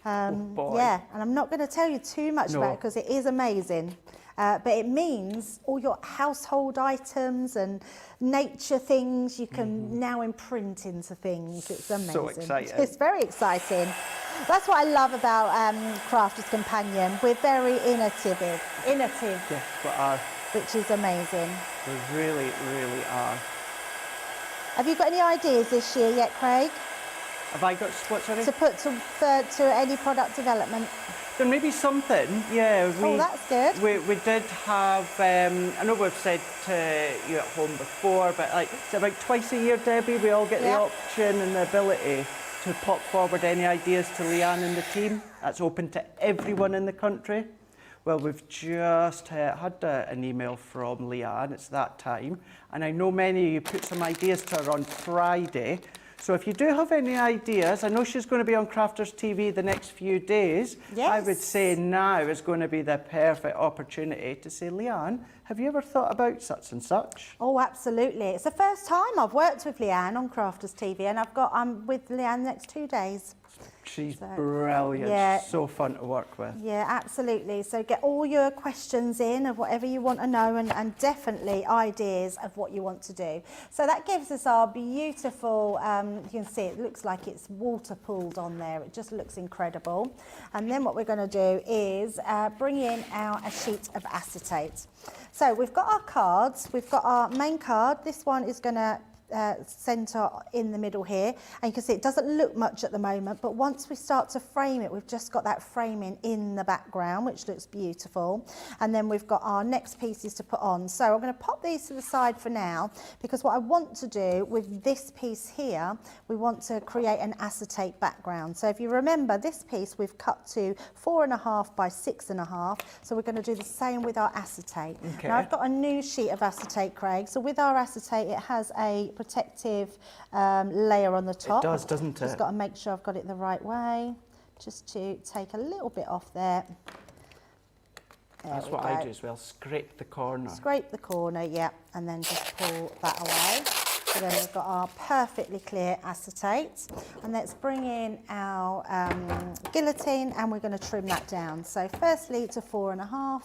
Yeah, and I'm not going to tell you too much about it because it is amazing. But it means all your household items and nature things you can now imprint into things. It's amazing. So exciting. It's very exciting. That's what I love about Crafter's Companion. We're very innovative. Yeah, we are. Which is amazing. We really, really are. Have you got any ideas this year yet, Craig? Have I got what, sorry? To put to any product development? There may be something, yeah. That's good. We did have, I know we've said to you at home before, but like, it's about twice a year, Debbie, we all get the option and the ability to pop forward any ideas to Leanne and the team. That's open to everyone in the country. Well, we've just had an email from Leanne, it's that time, and I know many of you put some ideas to her on Friday. So if you do have any ideas, I know she's going to be on Crafters TV the next few days. Yes. I would say now is going to be the perfect opportunity to say, Leanne, have you ever thought about such and such? Oh, absolutely. It's the first time I've worked with Leanne on Crafters TV, and I'm with Leanne the next 2 days. She's brilliant. Yeah. So fun to work with. Yeah, absolutely. So get all your questions in of whatever you want to know and definitely ideas of what you want to do. So that gives us our beautiful, you can see it looks like it's water pooled on there. It just looks incredible. And then what we're going to do is bring in a sheet of acetate. So we've got our cards. We've got our main card. This one is going to centre in the middle here, and you can see it doesn't look much at the moment, but once we start to frame it, we've just got that framing in the background, which looks beautiful. And then we've got our next pieces to put on. So I'm going to pop these to the side for now, because what I want to do with this piece here, we want to create an acetate background. So if you remember, this piece we've cut to 4.5 by 6.5, so we're going to do the same with our acetate. Okay. Now I've got a new sheet of acetate, Craig, so with our acetate it has a protective layer on the top. It does, doesn't it? Just got to make sure I've got it the right way, just to take a little bit off there. That's what I do as well, scrape the corner. Scrape the corner, yeah, and then just pull that away. So then we've got our perfectly clear acetate. And let's bring in our guillotine, and we're going to trim that down. So firstly to 4.5.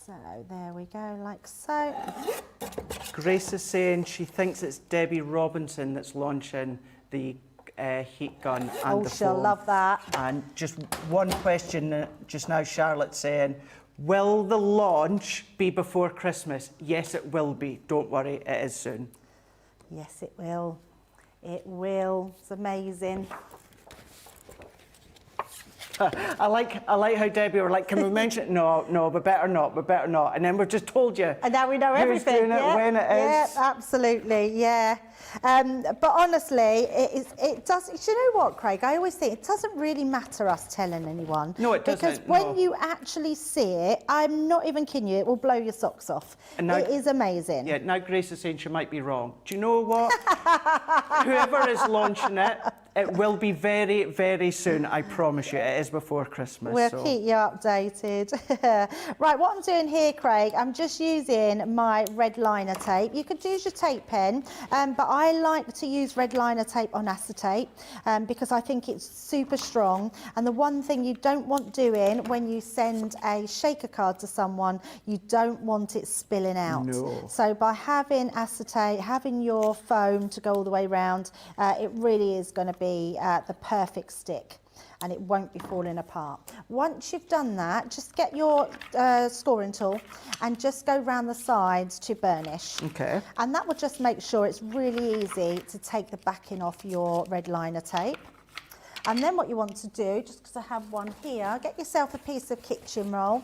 So there we go, like so. Grace is saying she thinks it's Debbie Robinson that's launching the heat gun and the she'll foam. love that. And just one question just now, Charlotte's saying, will the launch be before Christmas? Yes, it will be. Don't worry, it is soon. Yes, it will. It will. It's amazing. I like how Debbie were like, can we mention it? No, we better not. And then we've just told you. And now we know who's everything. doing it, when it is. Yeah, absolutely, yeah. But honestly, it does. Do you know what, Craig? I always think it doesn't really matter us telling anyone. No, it doesn't. Because when you actually see it, I'm not even kidding you, it will blow your socks off. And now, it is amazing. Yeah, now Grace is saying she might be wrong. Do you know what? Whoever is launching it, it will be very, very soon. I promise you, it is before Christmas. We'll keep you updated. Right, what I'm doing here, Craig, I'm just using my red liner tape. You could use your tape pen, but I like to use red liner tape on acetate because I think it's super strong. And the one thing you don't want doing when you send a shaker card to someone, you don't want it spilling out. No. So by having acetate, having your foam to go all the way around, it really is going to be the perfect stick, and it won't be falling apart. Once you've done that, just get your scoring tool and just go round the sides to burnish. Okay. And that will just make sure it's really easy to take the backing off your red liner tape. And then what you want to do, just because I have one here, get yourself a piece of kitchen roll.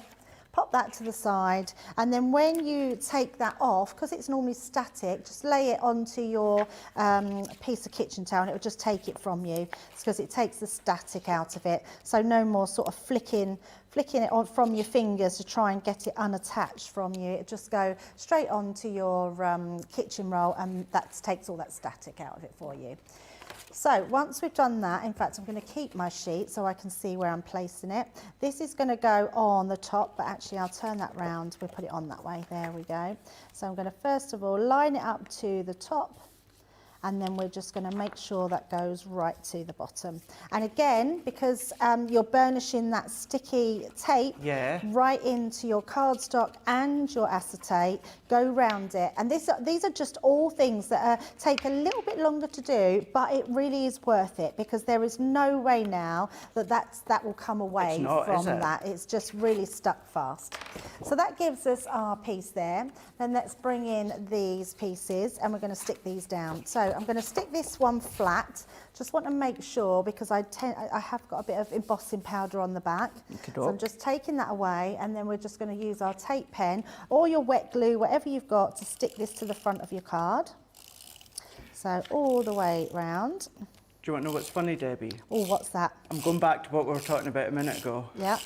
Pop that to the side, and then when you take that off, because it's normally static, just lay it onto your piece of kitchen towel, and it will just take it from you. It's because it takes the static out of it. So no more sort of flicking it on from your fingers to try and get it unattached from you. It just go straight onto your kitchen roll, and that takes all that static out of it for you. So once we've done that, in fact, I'm going to keep my sheet so I can see where I'm placing it. This is going to go on the top, but actually I'll turn that round. We'll put it on that way. There we go. So I'm going to first of all line it up to the top, and then we're just going to make sure that goes right to the bottom. And again, because you're burnishing that sticky tape right into your cardstock and your acetate, go round it. And these are just all things that take a little bit longer to do, but it really is worth it, because there is no way now that will come away from that. It's just really stuck fast. So that gives us our piece there. Then let's bring in these pieces, and we're going to stick these down. So I'm going to stick this one flat. Just want to make sure, because I have got a bit of embossing powder on the back. So I'm just taking that away, and then we're just going to use our tape pen or your wet glue, whatever you've got, to stick this to the front of your card. So all the way round. Do you want to know what's funny, Debbie? Oh, what's that? I'm going back to what we were talking about a minute ago. Yeah.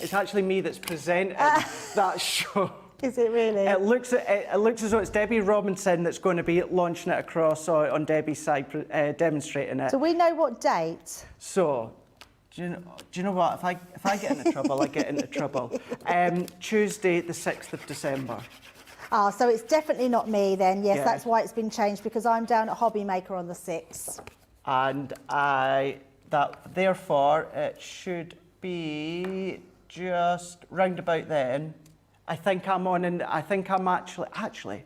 It's actually me that's presenting that show. Is it really? It looks as though it's Debbie Robinson that's going to be launching it across on Debbie's side, demonstrating it. Do we know what date? So, do you know what? If I get into trouble, I get into trouble. Tuesday, the 6th of December. Ah, so it's definitely not me then. Yes, that's why it's been changed, because I'm down at Hobby Maker on the 6th. And therefore, it should be just round about then. I think I'm on, and I think I'm actually.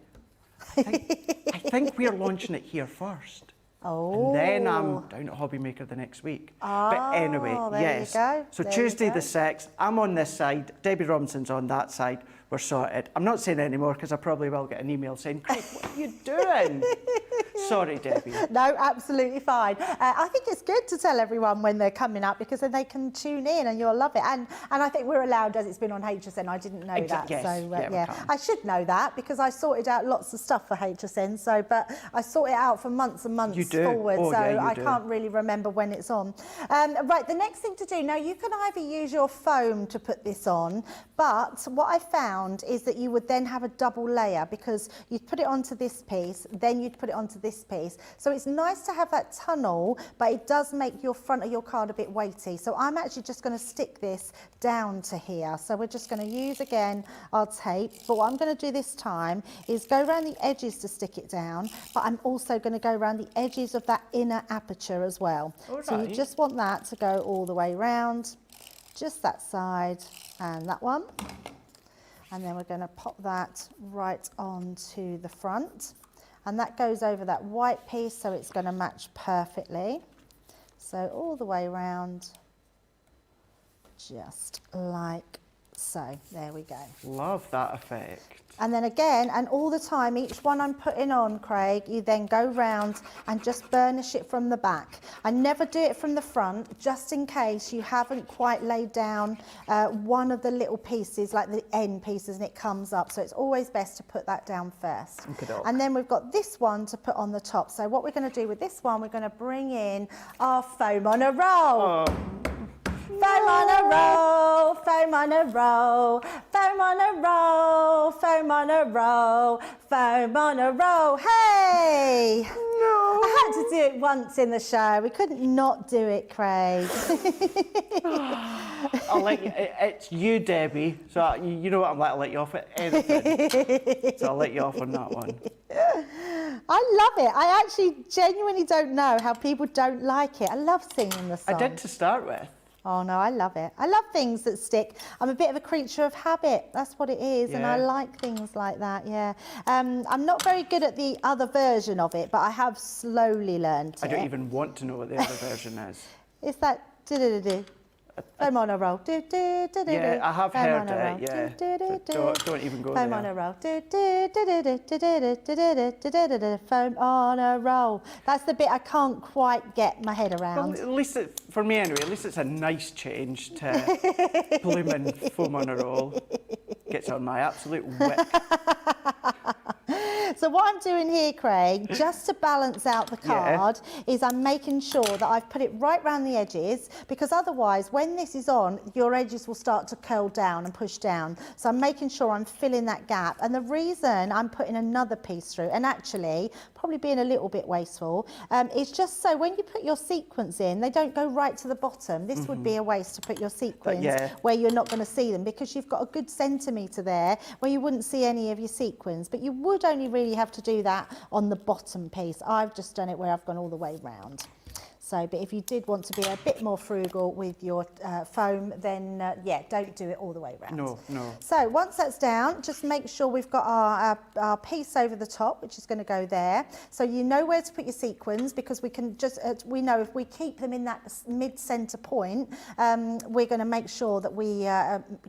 I think we're launching it here first. Oh. And then I'm down at Hobby Maker the next week. But anyway, there yes. you go. So There you Tuesday go. the 6th, I'm on this side, Debbie Robinson's on that side. We're sorted. I'm not saying anymore because I probably will get an email saying, Craig, what are you doing? Sorry, Debbie. No, absolutely fine. I think it's good to tell everyone when they're coming up because then they can tune in and you'll love it. And I think we're allowed, as it's been on HSN. I didn't know that. Yes. So, Yeah, we can. I should know that because I sorted out lots of stuff for HSN. So, but I sort it out for months and months You do? forward. Oh, so yeah, you I do. can't really remember when it's on. Right, the next thing to do, now you can either use your foam to put this on, but what I found is that you would then have a double layer because you'd put it onto this piece, then you'd put it onto this piece. So it's nice to have that tunnel, but it does make your front of your card a bit weighty. So I'm actually just going to stick this down to here. So we're just going to use again our tape. But what I'm going to do this time is go around the edges to stick it down, but I'm also going to go around the edges of that inner aperture as well. All So you right. just want that to go all the way round, just that side and that one. And then we're going to pop that right onto the front. And that goes over that white piece, so it's going to match perfectly. So all the way around, just like so. There we go. Love that effect. And then again, and all the time, each one I'm putting on, Craig, you then go round and just burnish it from the back. I never do it from the front, just in case you haven't quite laid down one of the little pieces, like the end pieces, and it comes up. So it's always best to put that down first. Okey-doke. And then we've got this one to put on the top. So what we're going to do with this one, we're going to bring in our foam on a roll. Oh, Foam on a roll, foam on a roll, foam on a roll, foam on a roll, foam on a roll. Hey! no. I had to do it once in the show. We couldn't not do it, Craig. I'll let you, it's you, Debbie. So you know what I'm like, I'll let you off at anything. So I'll let you off on that one. I love it. I actually genuinely don't know how people don't like it. I love singing the song. I did to start with. Oh no, I love it. I love things that stick. I'm a bit of a creature of habit. That's what it is. And I Yeah. like things like that, yeah. I'm not very good at the other version of it, but I have slowly learned I it. don't even want to know what the other version is. It's that do-do-do-do. Foam on a roll. Do-do-do-do-do. Yeah, I have Foam heard on a roll. it, yeah. Do-do-do-do. Don't even go Foam there. on a roll. Do-do-do-do-do-do-do-do-do-do-do-do. Foam on a roll. That's the bit I can't quite get my head Well, around. at least, for me anyway, at least it's a nice change to blooming foam on a roll. Gets on my absolute wick. So what I'm doing here, Craig, just to balance out the Yeah. card, is I'm making sure that I've put it right round the edges, because otherwise, when this is on, your edges will start to curl down and push down. So I'm making sure I'm filling that gap. And the reason I'm putting another piece through, and actually probably being a little bit wasteful, is just so when you put your sequins in, they don't go right to the bottom. This would be a waste to put your sequins yeah. where you're not going to see them, because you've got a good centimetre there where you wouldn't see any of your sequins, but you would only really have to do that on the bottom piece. I've just done it where I've gone all the way round. So, but if you did want to be a bit more frugal with your foam, then yeah, don't do it all the way round. No, no. So once that's down, just make sure we've got our piece over the top, which is going to go there. So you know where to put your sequins, because we can just, we know if we keep them in that mid-centre point, we're going to make sure that we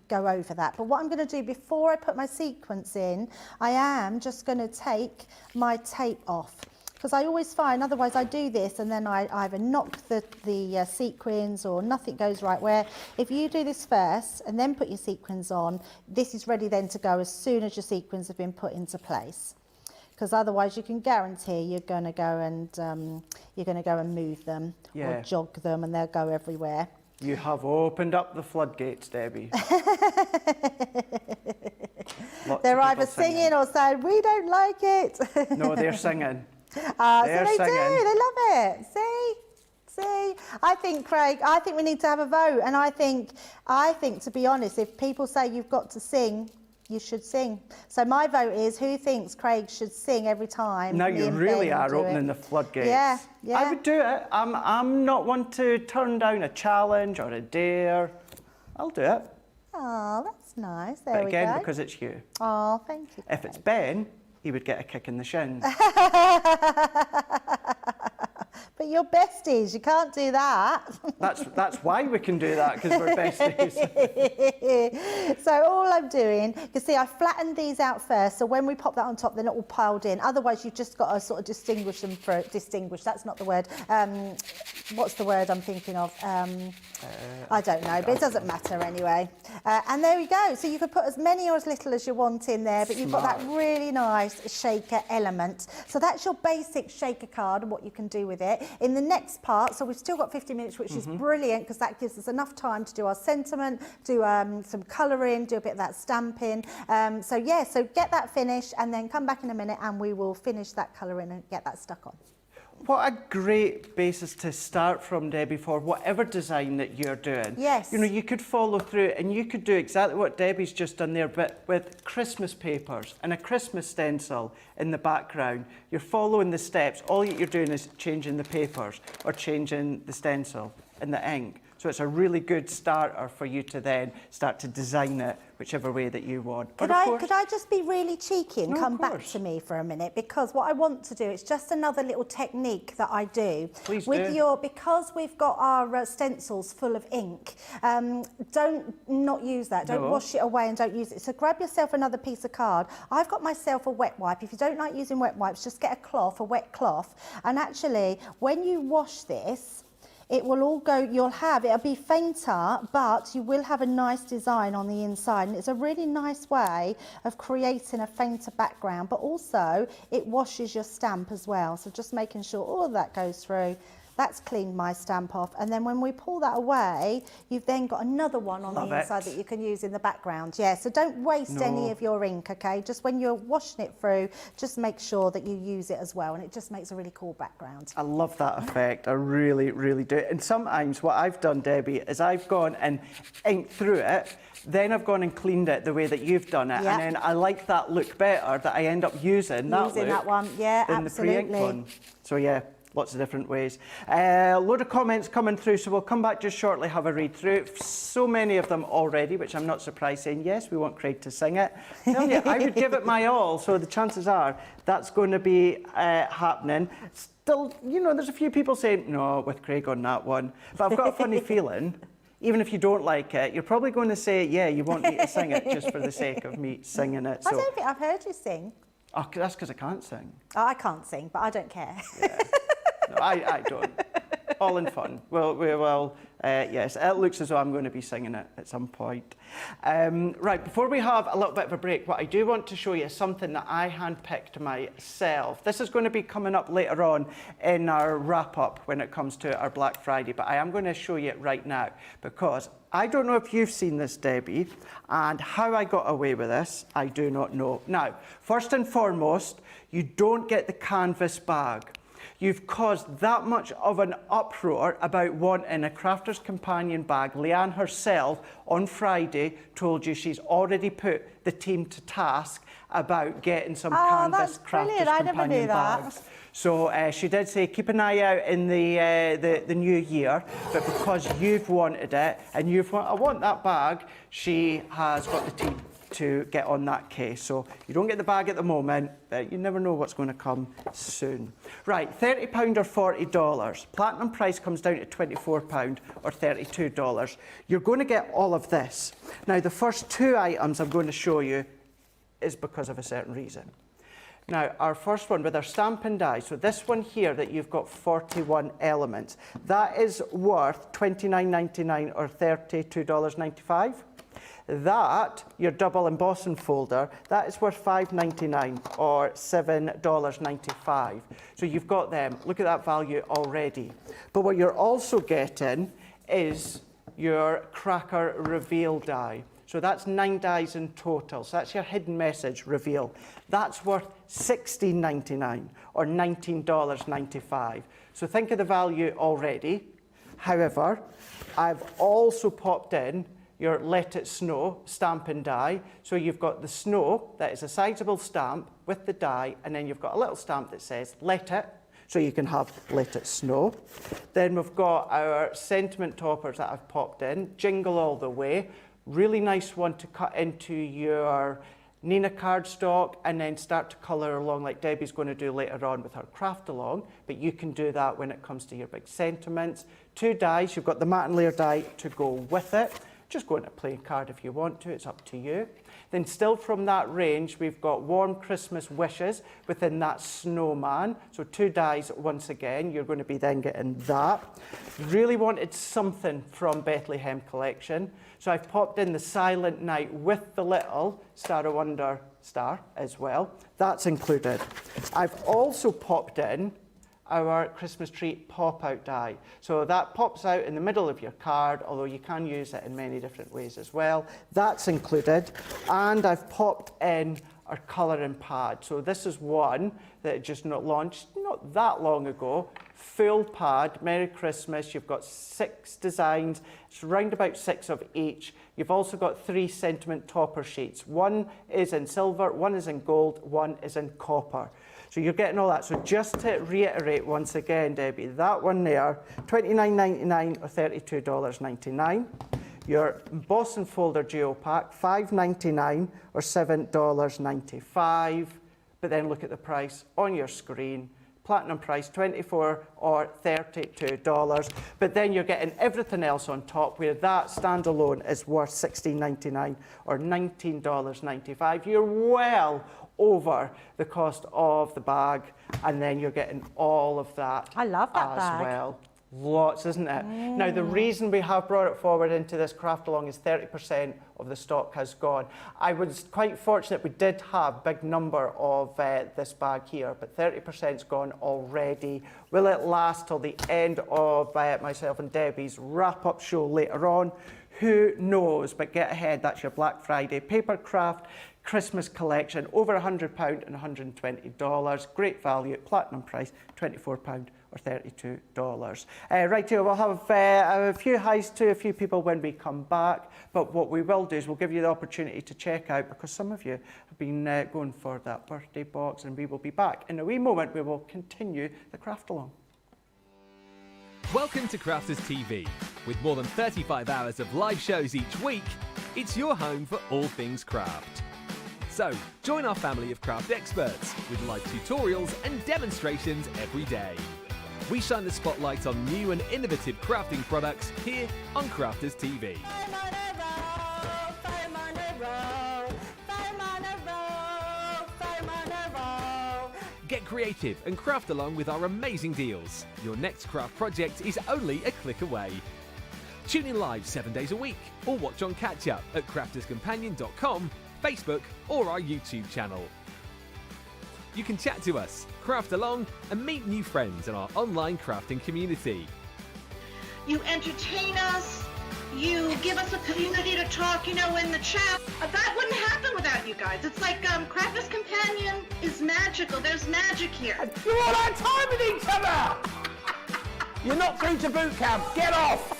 go over that. But what I'm going to do before I put my sequins in, I am just going to take my tape off. Because I always find, otherwise I do this and then I either knock the sequins or nothing goes right, where if you do this first and then put your sequins on, this is ready then to go as soon as your sequins have been put into place. Because otherwise you can guarantee you're going to go and move them or jog them, and they'll go everywhere. You have opened up the floodgates, Debbie. They're either singing or saying, we don't like it. No, they're singing. So they singing. do, they love it. See, I think, Craig, I think we need to have a vote. And I think, to be honest, if people say you've got to sing, you should sing. So my vote is, who thinks Craig should sing every time? Now me you and really Ben are do opening it? the floodgates. Yeah, yeah. I would do it. I'm not one to turn down a challenge or a dare. I'll do it. Oh, that's nice. There But we again, go. because it's you. Oh, thank you. If it's Ben, he would get a kick in the shins. But you're besties, you can't do that. That's why we can do that, because we're besties. So all I'm doing, you see, I flattened these out first, so when we pop that on top, they're not all piled in. Otherwise, you've just got to sort of distinguish them for distinguish. That's not the word. What's the word I'm thinking of? I don't know, but it doesn't matter anyway. And there we go. So you can put as many or as little as you want in there, but you've got that really nice shaker element. So that's your basic shaker card and what you can do with it. In the next part, so we've still got 50 minutes, which is brilliant because that gives us enough time to do our sentiment, do some colouring, do a bit of that stamping. So get that finished and then come back in a minute and we will finish that colouring and get that stuck on. What a great basis to start from, Debbie, for whatever design that you're doing. Yes. You know, you could follow through and you could do exactly what Debbie's just done there, but with Christmas papers and a Christmas stencil in the background. You're following the steps. All you're doing is changing the papers or changing the stencil and the ink. So it's a really good starter for you to then start to design it whichever way that you want. Could I just be really cheeky and come back course. to me for a minute? Because what I want to do, it's just another little technique that I do. Please with do. Because we've got our stencils full of ink, don't not use that. Don't wash it away and don't use it. So grab yourself another piece of card. I've got myself a wet wipe. If you don't like using wet wipes, just get a wet cloth. And actually, when you wash this, it will all go, it'll be fainter, but you will have a nice design on the inside. And it's a really nice way of creating a fainter background, but also it washes your stamp as well. So just making sure all of that goes through. That's cleaned my stamp off. And then when we pull that away, you've then got another one on the inside that you can use in the background. Yeah, so don't waste any of your ink, okay? Just when you're washing it through, just make sure that you use it as well. And it just makes a really cool background. I love that effect. I really, really do. And sometimes what I've done, Debbie, is I've gone and inked through it, then I've gone and cleaned it the way that you've done it. Yep. And then I like that look better, that I end up using that one, yeah, than absolutely. the pre-inked one. So yeah. Lots of different ways. Load of comments coming through, so we'll come back just shortly, have a read through. So many of them already, which I'm not surprised, saying, yes, we want Craig to sing it. Tell you, I would give it my all, so the chances are that's going to be happening. Still, you know, there's a few people saying, no, with Craig on that one. But I've got a funny feeling, even if you don't like it, you're probably going to say, yeah, you want me to sing it just for the sake of me singing it. So. I don't think I've heard you sing. Oh, that's because I can't sing. Oh, I can't sing, but I don't care. Yeah. No, I don't. All in fun. Yes, it looks as though I'm going to be singing it at some point. Right, before we have a little bit of a break, what I do want to show you is something that I handpicked myself. This is going to be coming up later on in our wrap-up when it comes to our Black Friday, but I am going to show you it right now because I don't know if you've seen this, Debbie, and how I got away with this, I do not know. Now, first and foremost, you don't get the canvas bag. You've caused that much of an uproar about wanting a Crafter's Companion bag. Leanne herself on Friday told you she's already put the team to task about getting some canvas Crafter's Companion bags. So she did say keep an eye out in the new year, but because you've wanted it and I want that bag, she has got the team to get on that case. So you don't get the bag at the moment, but you never know what's going to come soon. Right, £30 or $40. Platinum price comes down to £24 or $32. You're going to get all of this. Now, the first two items I'm going to show you is because of a certain reason. Now, our first one with our stamp and die, so this one here that you've got 41 elements, that is worth $29.99 or $32.95. That, your double embossing folder, that is worth $5.99 or $7.95. So you've got them. Look at that value already. But what you're also getting is your cracker reveal die. So that's 9 dies in total. So that's your hidden message reveal. That's worth $16.99 or $19.95. So think of the value already. However, I've also popped in your Let It Snow stamp and die. So you've got the snow, that is a sizable stamp with the die, and then you've got a little stamp that says Let It, so you can have Let It Snow. Then we've got our sentiment toppers that I've popped in, Jingle All the Way. Really nice one to cut into your Nina cardstock, and then start to colour along like Debbie's going to do later on with her craft along, but you can do that when it comes to your big sentiments. 2 dies, you've got the matte and layer die to go with it. Just go into a plain card if you want to, it's up to you. Then still from that range, we've got warm Christmas wishes within that snowman. So 2 dies once again, you're going to be then getting that. Really wanted something from Bethlehem collection. So I've popped in the Silent Night with the little Star of Wonder star as well. That's included. I've also popped in our Christmas tree pop-out die. So that pops out in the middle of your card, although you can use it in many different ways as well. That's included. And I've popped in our colouring pad. So this is one that just launched not that long ago. Full pad, Merry Christmas. You've got 6 designs. It's round about 6 of each. You've also got 3 sentiment topper sheets. One is in silver, one is in gold, one is in copper. So you're getting all that. So just to reiterate once again, Debbie, that one there, $29.99 or $32.99. Your embossing folder geopack, $5.99 or $7.95. But then look at the price on your screen. Platinum price, $24 or $32. But then you're getting everything else on top, where that standalone is worth $16.99 or $19.95. You're well over the cost of the bag, and then you're getting all of that. I love that as bag. well. Lots, isn't it? Now, the reason we have brought it forward into this craft along is 30% of the stock has gone. I was quite fortunate we did have a big number of this bag here, but 30%'s gone already. Will it last till the end of myself and Debbie's wrap-up show later on? Who knows? But get ahead, that's your Black Friday paper craft Christmas collection, over £100 and $120. Great value, platinum price, £24 or $32. Right here, we'll have a few highs to a few people when we come back, but what we will do is we'll give you the opportunity to check out, because some of you have been going for that birthday box, and we will be back. In a wee moment, we will continue the craft along. Welcome to Crafters TV. With more than 35 hours of live shows each week, it's your home for all things craft. So, join our family of craft experts with live tutorials and demonstrations every day. We shine the spotlight on new and innovative crafting products here on Crafters TV. Get creative and craft along with our amazing deals. Your next craft project is only a click away. Tune in live 7 days a week, or watch on catch up at crafterscompanion.com, Facebook, or our YouTube channel. You can chat to us, craft along, and meet new friends in our online crafting community. You entertain us, you give us a community to talk, in the chat. That wouldn't happen without you guys. It's like Crafters Companion is magical. There's magic here. You all had time with each other! You're not through to boot camp. Get off!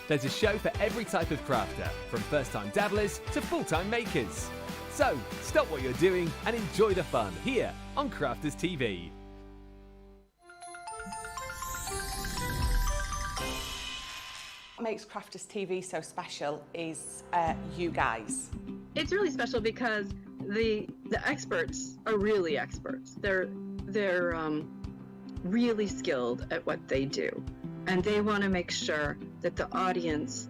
There's a show for every type of crafter, from first-time dabblers to full-time makers. So, stop what you're doing and enjoy the fun here on Crafters TV. What makes Crafters TV so special is you guys. It's really special because the experts are really experts. They're really skilled at what they do, and they want to make sure that the audience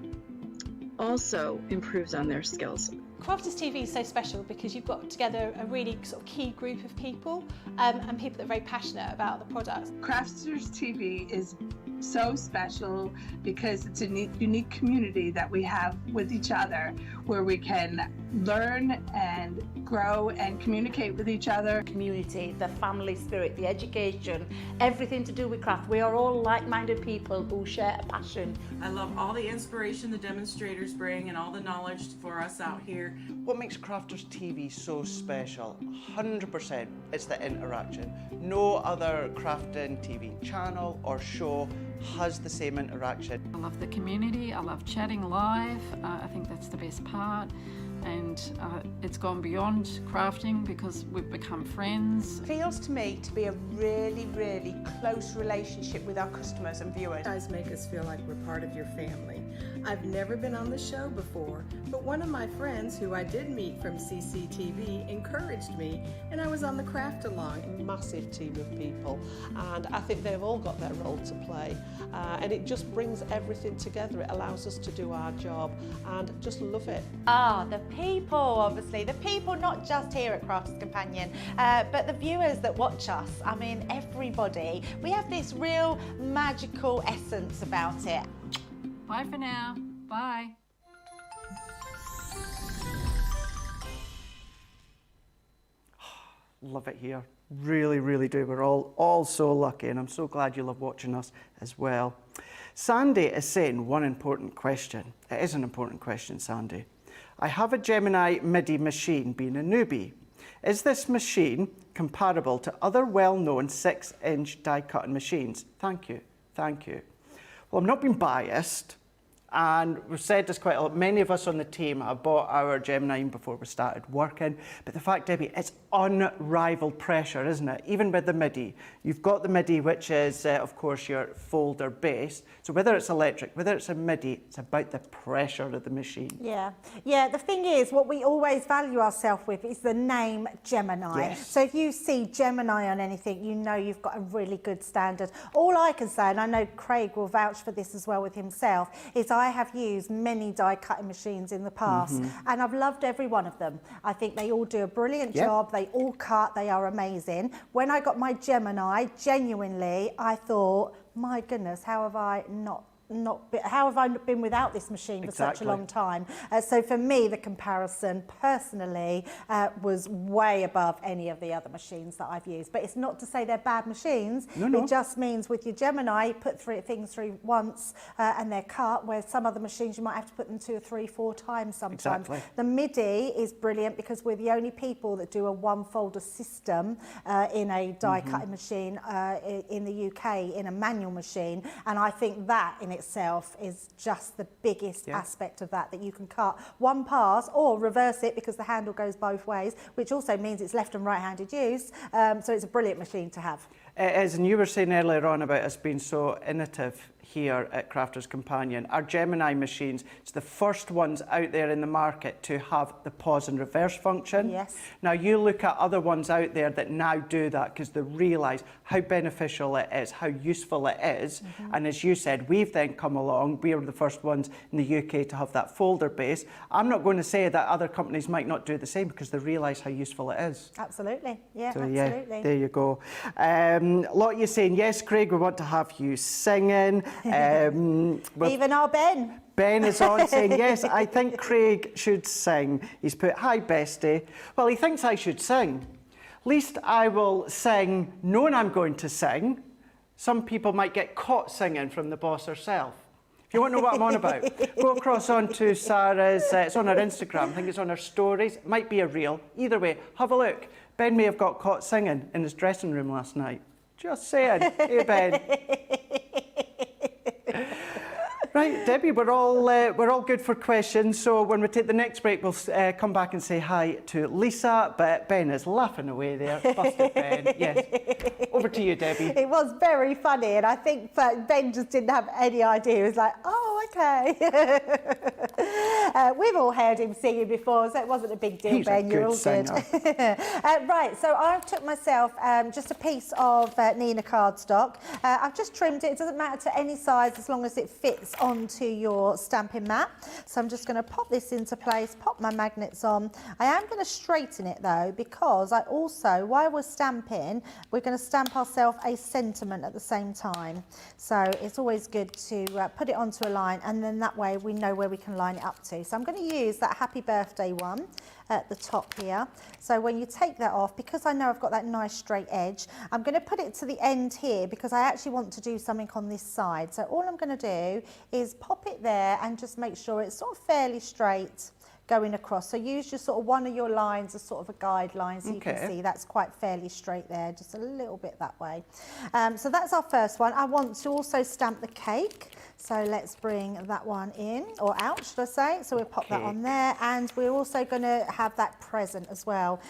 also improves on their skills. Crafters TV is so special because you've got together a really sort of key group of people and people that are very passionate about the products. Crafters TV is so special because it's a unique community that we have with each other, where we can learn and grow and communicate with each other. Community, the family spirit, the education, everything to do with craft. We are all like-minded people who share a passion. I love all the inspiration the demonstrators bring and all the knowledge for us out here. What makes Crafters TV so special? 100% it's the interaction. No other crafting TV channel or show has the same interaction. I love the community, I love chatting live, I think that's the best part. And it's gone beyond crafting because we've become friends. It feels to me to be a really, really close relationship with our customers and viewers. You guys make us feel like we're part of your family. I've never been on the show before, but one of my friends who I did meet from CCTV encouraged me, and I was on the craft along. Massive team of people, and I think they've all got their role to play, and it just brings everything together. It allows us to do our job and just love it. The people, obviously. The people not just here at Crafters Companion, but the viewers that watch us. I mean, everybody. We have this real magical essence about it. Bye for now. Bye. Love it here. Really, really do. We're all so lucky, and I'm so glad you love watching us as well. Sandy is saying one important question. It is an important question, Sandy. I have a Gemini MIDI machine, being a newbie. Is this machine comparable to other well-known 6-inch die-cutting machines? Thank you. Thank you. Well, I'm not being biased, and we've said this quite a lot. Many of us on the team have bought our Gemini before we started working, but the fact, Debbie, it's unrivaled pressure, isn't it? Even with the MIDI. You've got the MIDI, which is, of course, your folder base. So whether it's electric, whether it's a MIDI, it's about the pressure of the machine. Yeah. Yeah, the thing is, what we always value ourselves with is the name Gemini. Yes. So if you see Gemini on anything, you know you've got a really good standard. All I can say, and I know Craig will vouch for this as well with himself, is I have used many die-cutting machines in the past, and I've loved every one of them. I think they all do a brilliant job. They all cut. They are amazing. When I got my Gemini, genuinely, I thought, my goodness, how have I how have I been without this machine for such a long time? So for me, the comparison personally was way above any of the other machines that I've used. But it's not to say they're bad machines. No. It just means with your Gemini, you put things through once and they're cut, where some other machines you might have to put them 2 or 3, 4 times sometimes. Exactly. The MIDI is brilliant because we're the only people that do a one-folder system in a die-cutting machine in the UK, in a manual machine. And I think that in itself is just the biggest aspect of that you can cut one pass or reverse it because the handle goes both ways, which also means it's left and right-handed use. So it's a brilliant machine to have. It is, and you were saying earlier on about us being so innovative here at Crafters Companion. Our Gemini machines, it's the first ones out there in the market to have the pause and reverse function. Yes. Now you look at other ones out there that now do that because they realise how beneficial it is, how useful it is. And as you said, we've then come along, we were the first ones in the UK to have that folder base. I'm not going to say that other companies might not do the same because they realise how useful it is. Absolutely, yeah, So absolutely. yeah, there you go. A lot of you saying, yes, Craig, we want to have you singing. Even our Ben. Ben is on saying, yes, I think Craig should sing. He's put, hi, bestie. Well, he thinks I should sing. Least I will sing knowing I'm going to sing. Some people might get caught singing from the boss herself. If you want to know what I'm on about, go across onto Sarah's, it's on her Instagram, I think it's on her stories. It might be a reel. Either way, have a look. Ben may have got caught singing in his dressing room last night. Just saying. Hey, Ben. Right, Debbie, we're all good for questions. So when we take the next break, we'll come back and say hi to Lisa. But Ben is laughing away there. Busted Ben. Yes. Over to you, Debbie. It was very funny, and I think Ben just didn't have any idea. He was like, "Oh, okay." We've all heard him singing before, so it wasn't a big deal. He's Ben, you're all singer. good. Right, so I took myself just a piece of Nina cardstock. I've just trimmed it. It doesn't matter to any size as long as it fits onto your stamping mat. So I'm just going to pop this into place, pop my magnets on. I am going to straighten it though, because I also, while we're stamping, we're going to stamp ourselves a sentiment at the same time. So it's always good to put it onto a line, and then that way we know where we can line it up to. So I'm going to use that happy birthday one at the top here. So when you take that off, because I know I've got that nice straight edge, I'm going to put it to the end here because I actually want to do something on this side. So all I'm going to do is pop it there and just make sure it's sort of fairly straight going across. So use your sort of one of your lines as sort of a guideline, so you can see that's quite fairly straight there, just a little bit that way. So that's our first one. I want to also stamp the cake. So let's bring that one in, or out, should I say. So we'll pop that on there, and we're also going to have that present as well.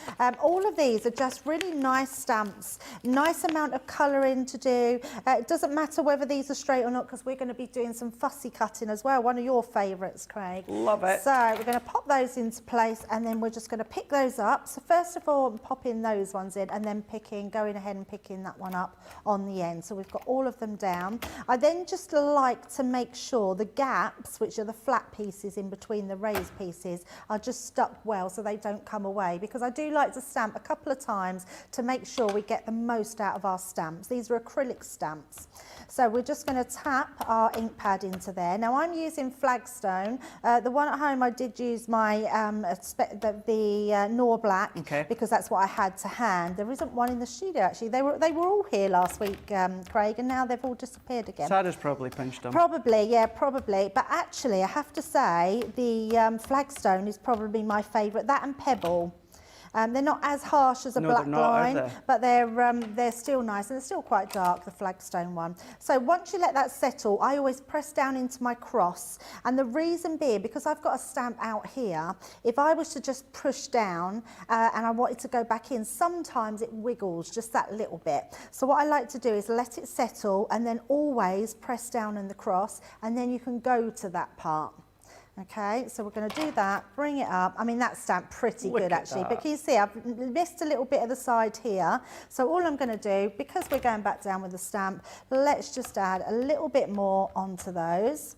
All of these are just really nice stamps, nice amount of colouring to do. It doesn't matter whether these are straight or not, because we're going to be doing some fussy cutting as well, one of your favourites, Craig. Love it. So we're going to pop those into place, and then we're just going to pick those up. So first of all, I'm popping those ones in, and then going ahead and picking that one up on the end. So we've got all of them down. I then just like to make sure the gaps, which are the flat pieces in between the raised pieces, are just stuck well so they don't come away, because I do like to stamp a couple of times to make sure we get the most out of our stamps. These are acrylic stamps. So we're just going to tap our ink pad into there. Now I'm using Flagstone. The one at home I did use my Nor Black, because that's what I had to hand. There isn't one in the studio actually. They were all here last week, Craig, and now they've all disappeared again. Sara's probably pinched them. Probably, yeah, probably. But actually, I have to say, the Flagstone is probably my favourite. That and Pebble. They're not as harsh as a black line, but they're still nice, and they're still quite dark, the Flagstone one. So once you let that settle, I always press down into my cross, and the reason being, because I've got a stamp out here, if I was to just push down and I wanted to go back in, sometimes it wiggles just that little bit. So what I like to do is let it settle, and then always press down in the cross, and then you can go to that part. Okay, so we're going to do that, bring it up. I mean, that stamped pretty good actually, but can you see I've missed a little bit of the side here. So all I'm going to do, because we're going back down with the stamp, let's just add a little bit more onto those.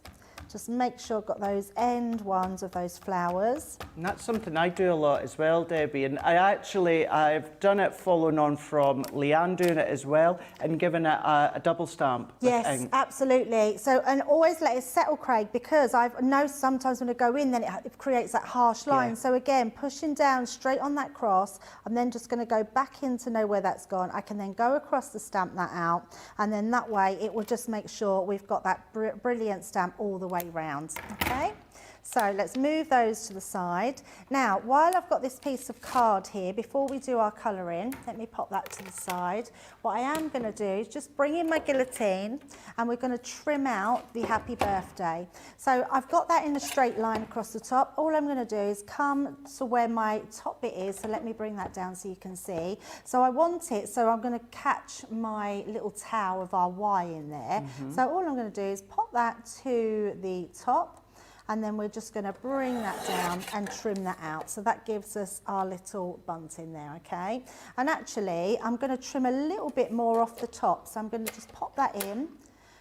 Just make sure I've got those end ones of those flowers. And that's something I do a lot as well, Debbie. And I've done it following on from Leanne doing it as well, and given it a double stamp. Yes, with ink. absolutely. So, and always let it settle, Craig, because I know sometimes when I go in, then it creates that harsh line. So again, pushing down straight on that cross, I'm then just going to go back in to know where that's gone. I can then go across to stamp that out, and then that way it will just make sure we've got that brilliant stamp all the way round. Okay, so let's move those to the side. Now, while I've got this piece of card here, before we do our colouring, let me pop that to the side. What I am going to do is just bring in my guillotine, and we're going to trim out the happy birthday. So I've got that in a straight line across the top. All I'm going to do is come to where my top bit is, so let me bring that down so you can see. So I want it, so I'm going to catch my little tau of our Y in there. So all I'm going to do is pop that to the top, and then we're just going to bring that down and trim that out. So that gives us our little bunt in there, okay? And actually, I'm going to trim a little bit more off the top. So I'm going to just pop that in,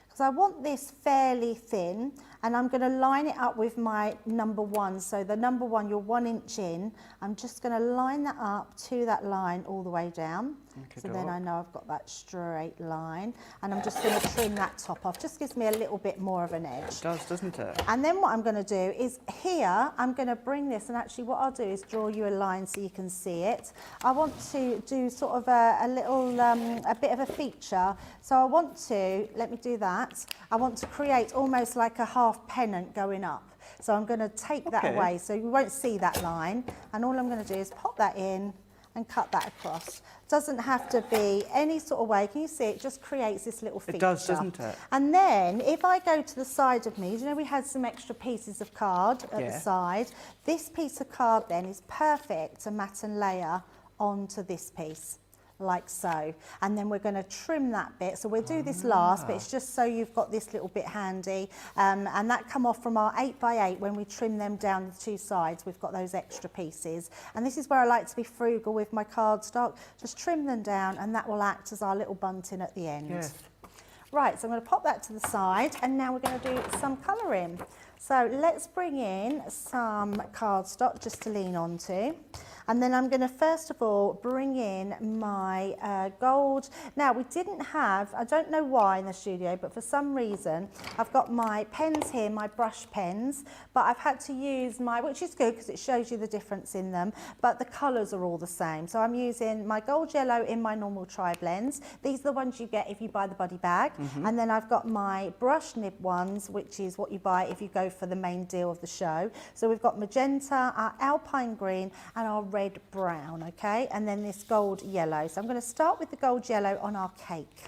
because I want this fairly thin, and I'm going to line it up with my number 1. So the number 1, you're 1 inch in. I'm just going to line that up to that line all the way down. So then I know I've got that straight line, and I'm just going to trim that top off. Just gives me a little bit more of an edge. It does, doesn't it? And then what I'm going to do is here, I'm going to bring this, and actually what I'll do is draw you a line so you can see it. I want to do sort of a little, a bit of a feature. So I want to, let me do that. I want to create almost like a half pennant going up. So I'm going to take that away, so you won't see that line. And all I'm going to do is pop that in and cut that across. Doesn't have to be any sort of way. Can you see it just creates this little feature? It does, doesn't it? And then if I go to the side of me, you know we had some extra pieces of card at the side. This piece of card then is perfect to mat and layer onto this piece, like so. And then we're going to trim that bit. So we'll do this last, but it's just so you've got this little bit handy. And that come off from our 8x8 when we trim them down the 2 sides. We've got those extra pieces. And this is where I like to be frugal with my cardstock. Just trim them down, and that will act as our little bunting at the end. Yes. Right, so I'm going to pop that to the side, and now we're going to do some colouring. So let's bring in some cardstock just to lean onto. And then I'm going to first of all bring in my gold. Now we didn't have, I don't know why in the studio, but for some reason I've got my pens here, my brush pens, but I've had to use my, which is good because it shows you the difference in them, but the colours are all the same. So I'm using my gold yellow in my normal tri-blends. These are the ones you get if you buy the body bag. And then I've got my brush nib ones, which is what you buy if you go for the main deal of the show. So we've got magenta, our alpine green, and our red brown, okay? And then this gold yellow. So I'm going to start with the gold yellow on our cake.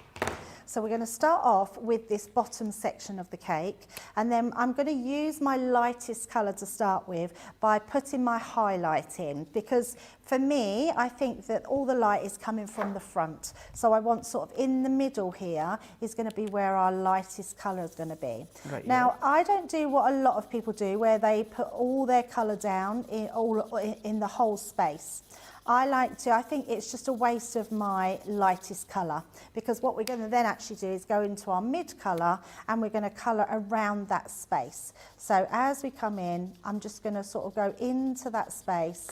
So we're going to start off with this bottom section of the cake, and then I'm going to use my lightest colour to start with by putting my highlight in, because for me, I think that all the light is coming from the front. So I want sort of in the middle here is going to be where our lightest colour is going to be. Right, now, I don't do what a lot of people do, where they put all their colour down in the whole space. I think it's just a waste of my lightest colour, because what we're going to then actually do is go into our mid colour and we're going to colour around that space. So as we come in, I'm just going to sort of go into that space.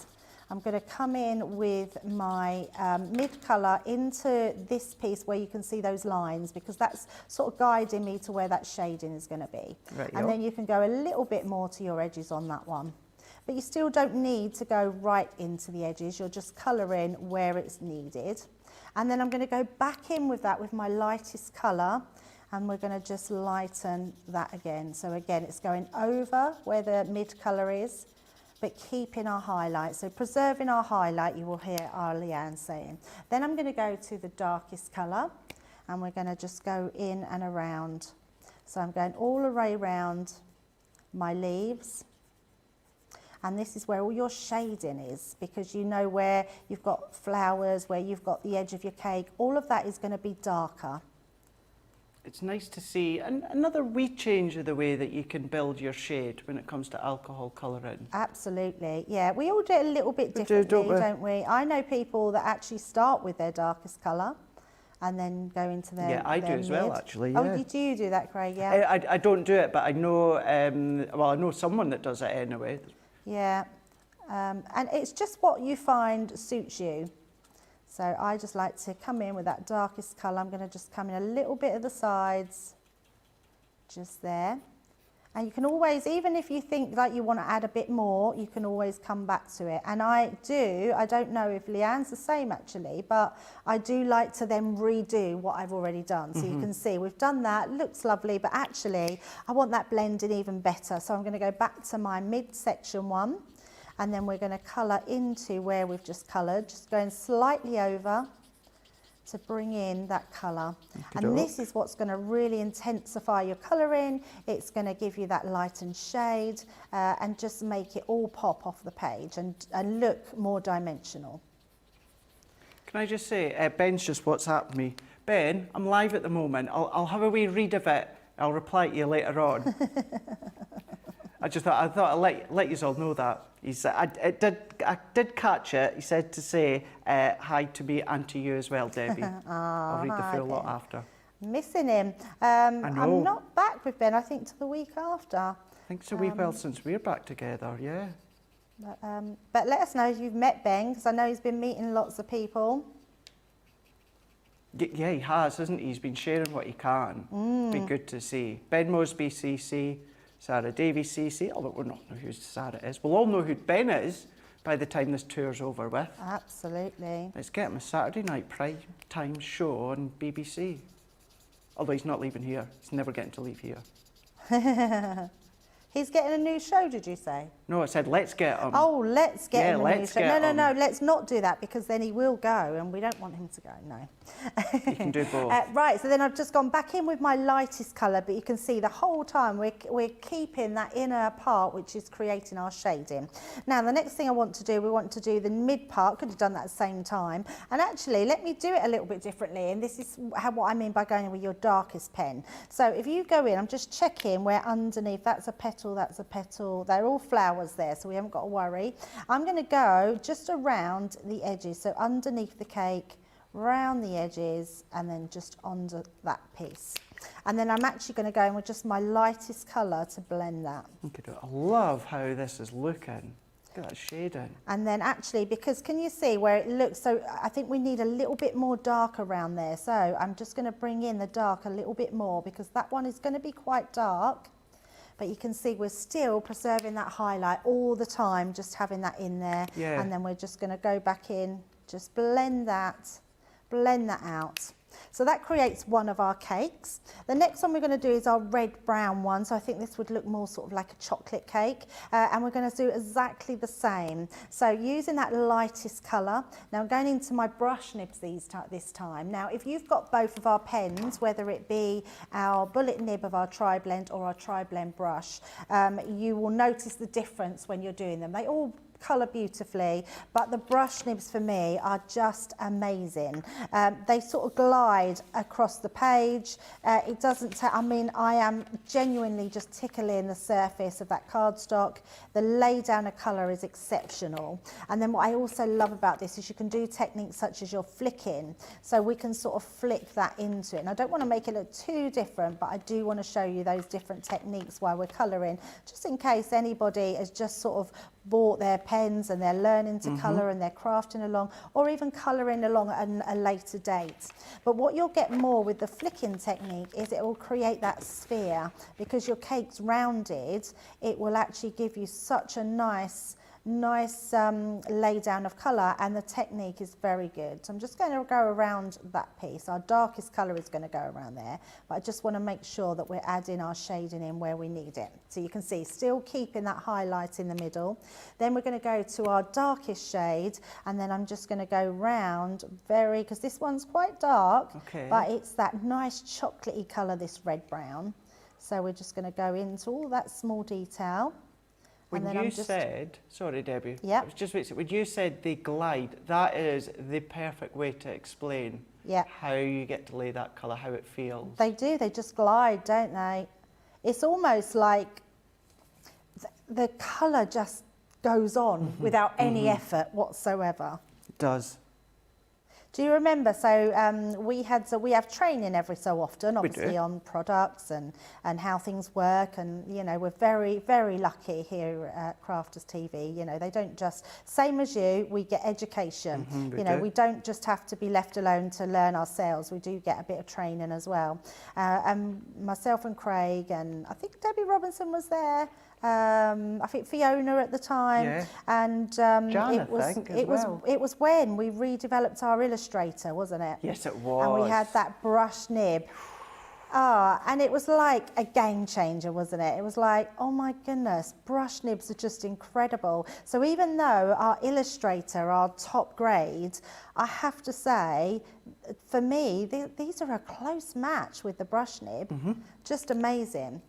I'm going to come in with my mid colour into this piece where you can see those lines, because that's sort of guiding me to where that shading is going to be. Right, and then you can go a little bit more to your edges on that one. But you still don't need to go right into the edges, you'll just colour in where it's needed. And then I'm going to go back in with that with my lightest colour, and we're going to just lighten that again. So again, it's going over where the mid colour is, but keeping our highlight. So preserving our highlight, you will hear our Leanne saying. Then I'm going to go to the darkest colour, and we're going to just go in and around. So I'm going all the way around my leaves. And this is where all your shading is, because you know where you've got flowers, where you've got the edge of your cake, all of that is going to be darker. It's nice to see another wee change of the way that you can build your shade when it comes to alcohol colouring. Absolutely, yeah. We all do it a little bit differently, don't we? I know people that actually start with their darkest colour and then go into their Yeah, I do as well, mid. actually. Oh, Yeah. you do that, Craig, yeah? I don't do it, but I know, well, I know someone that does it anyway. Yeah, and it's just what you find suits you. So I just like to come in with that darkest colour. I'm going to just come in a little bit of the sides, just there. And you can always, even if you think like you want to add a bit more, you can always come back to it. And I don't know if Leanne's the same actually, but I do like to then redo what I've already done. So you can see we've done that, looks lovely, but actually I want that blending even better. So I'm going to go back to my midsection one, and then we're going to colour into where we've just coloured, just going slightly over to bring in that colour. And this is what's going to really intensify your colouring. It's going to give you that lightened shade and just make it all pop off the page and look more dimensional. Can I just say, Ben's just WhatsApped me. Ben, I'm live at the moment. I'll have a wee read of it. I'll reply to you later on. I thought I'd let you all know that. He said, I did catch it. He said to say hi to me and to you as well, Debbie. I'll read the full lot after. Missing him. I know. I'm not back with Ben, I think, till the week after. I think it's a wee while since we're back together, yeah. But let us know if you've met Ben, because I know he's been meeting lots of people. Yeah, he has, hasn't he? He's been sharing what he can. Be good to see. Ben Mosby, CC. Sarah Davies, CC, although we'll not know who Sarah is. We'll all know who Ben is by the time this tour's over with. Absolutely. Let's get him a Saturday night prime time show on BBC. Although he's not leaving here. He's never getting to leave here. He's getting a new show, did you say? No, I said let's get him. Oh, let's get him a new let's show. get No, him. let's not do that, because then he will go and we don't want him to go, no. You can do both. Right, so then I've just gone back in with my lightest colour, but you can see the whole time we're keeping that inner part, which is creating our shading. Now, the next thing I want to do, we want to do the mid part. Could have done that at the same time. And actually, let me do it a little bit differently. And this is what I mean by going in with your darkest pen. So if you go in, I'm just checking where underneath, that's a petal, they're all flowers there, so we haven't got to worry. I'm going to go just around the edges, so underneath the cake, round the edges, and then just under that piece. And then I'm actually going to go in with just my lightest colour to blend that. I love how this is looking. Look at that shading. And then actually, because can you see where it looks, so I think we need a little bit more dark around there. So I'm just going to bring in the dark a little bit more, because that one is going to be quite dark. But you can see we're still preserving that highlight all the time, just having that in there. Yeah. And then we're just going to go back in, just blend that out. So that creates one of our cakes. The next one we're going to do is our red-brown one. So I think this would look more sort of like a chocolate cake. And we're going to do exactly the same. So using that lightest colour. Now I'm going into my brush nibs this time. Now if you've got both of our pens, whether it be our bullet nib of our tri-blend or our tri-blend brush, you will notice the difference when you're doing them. They all colour beautifully, but the brush nibs for me are just amazing. They sort of glide across the page. It doesn't take, I mean, I am genuinely just tickling the surface of that cardstock. The lay down of colour is exceptional. And then what I also love about this is you can do techniques such as your flicking. So we can sort of flick that into it. And I don't want to make it look too different, but I do want to show you those different techniques while we're colouring, just in case anybody has just sort of bought their pens and they're learning to colour and they're crafting along, or even colouring along at a later date. But what you'll get more with the flicking technique is it will create that sphere. Because your cake's rounded, it will actually give you such a nice lay down of colour, and the technique is very good. So I'm just going to go around that piece. Our darkest colour is going to go around there, but I just want to make sure that we're adding our shading in where we need it. So you can see, still keeping that highlight in the middle. Then we're going to go to our darkest shade, and then I'm just going to go round because this one's quite dark, but it's that nice chocolatey colour, this red brown. So we're just going to go into all that small detail. When you said, sorry Debbie, yeah, when you said they glide, that is the perfect way to explain how you get to lay that colour, how it feels. They do, they just glide, don't they? It's almost like the colour just goes on without any effort whatsoever. It does. Do you remember, so we have training every so often, obviously on products and how things work, and you know, we're very, very lucky here at Crafters TV. You know, they don't just, same as you, we get education. You know, we don't just have to be left alone to learn ourselves, we do get a bit of training as well. And myself and Craig, and I think Debbie Robinson was there, I think Fiona at the time, and it was when we redeveloped our Illustrator, wasn't it? Yes, it was. And we had that brush nib. And it was like a game changer, wasn't it? It was like, oh my goodness, brush nibs are just incredible. So even though our Illustrator, our top grade, I have to say, for me, these are a close match with the brush nib. Just amazing.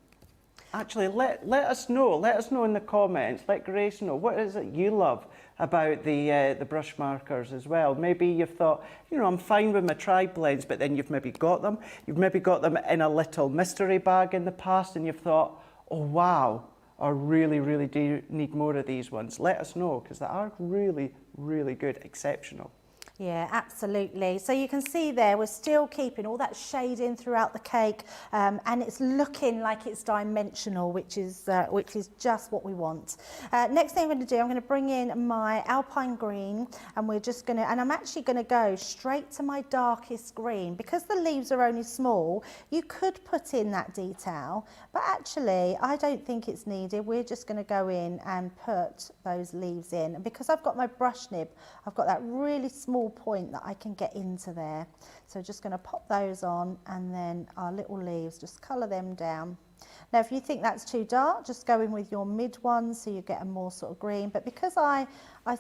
Actually, let us know in the comments, let Grace know, what is it you love about the brush markers as well? Maybe you've thought, you know, I'm fine with my tri-blends, but then you've maybe got them in a little mystery bag in the past, and you've thought, oh wow, I really, really do need more of these ones. Let us know, because they are really, really good, exceptional. Yeah, absolutely. So you can see there, we're still keeping all that shading throughout the cake, and it's looking like it's dimensional, which is just what we want. Next thing I'm going to do, I'm going to bring in my Alpine Green, and I'm actually going to go straight to my darkest green. Because the leaves are only small, you could put in that detail, but actually I don't think it's needed. We're just going to go in and put those leaves in. And because I've got my brush nib, I've got that really small point that I can get into there. So just going to pop those on, and then our little leaves, just colour them down. Now if you think that's too dark, just go in with your mid ones so you get a more sort of green. But because I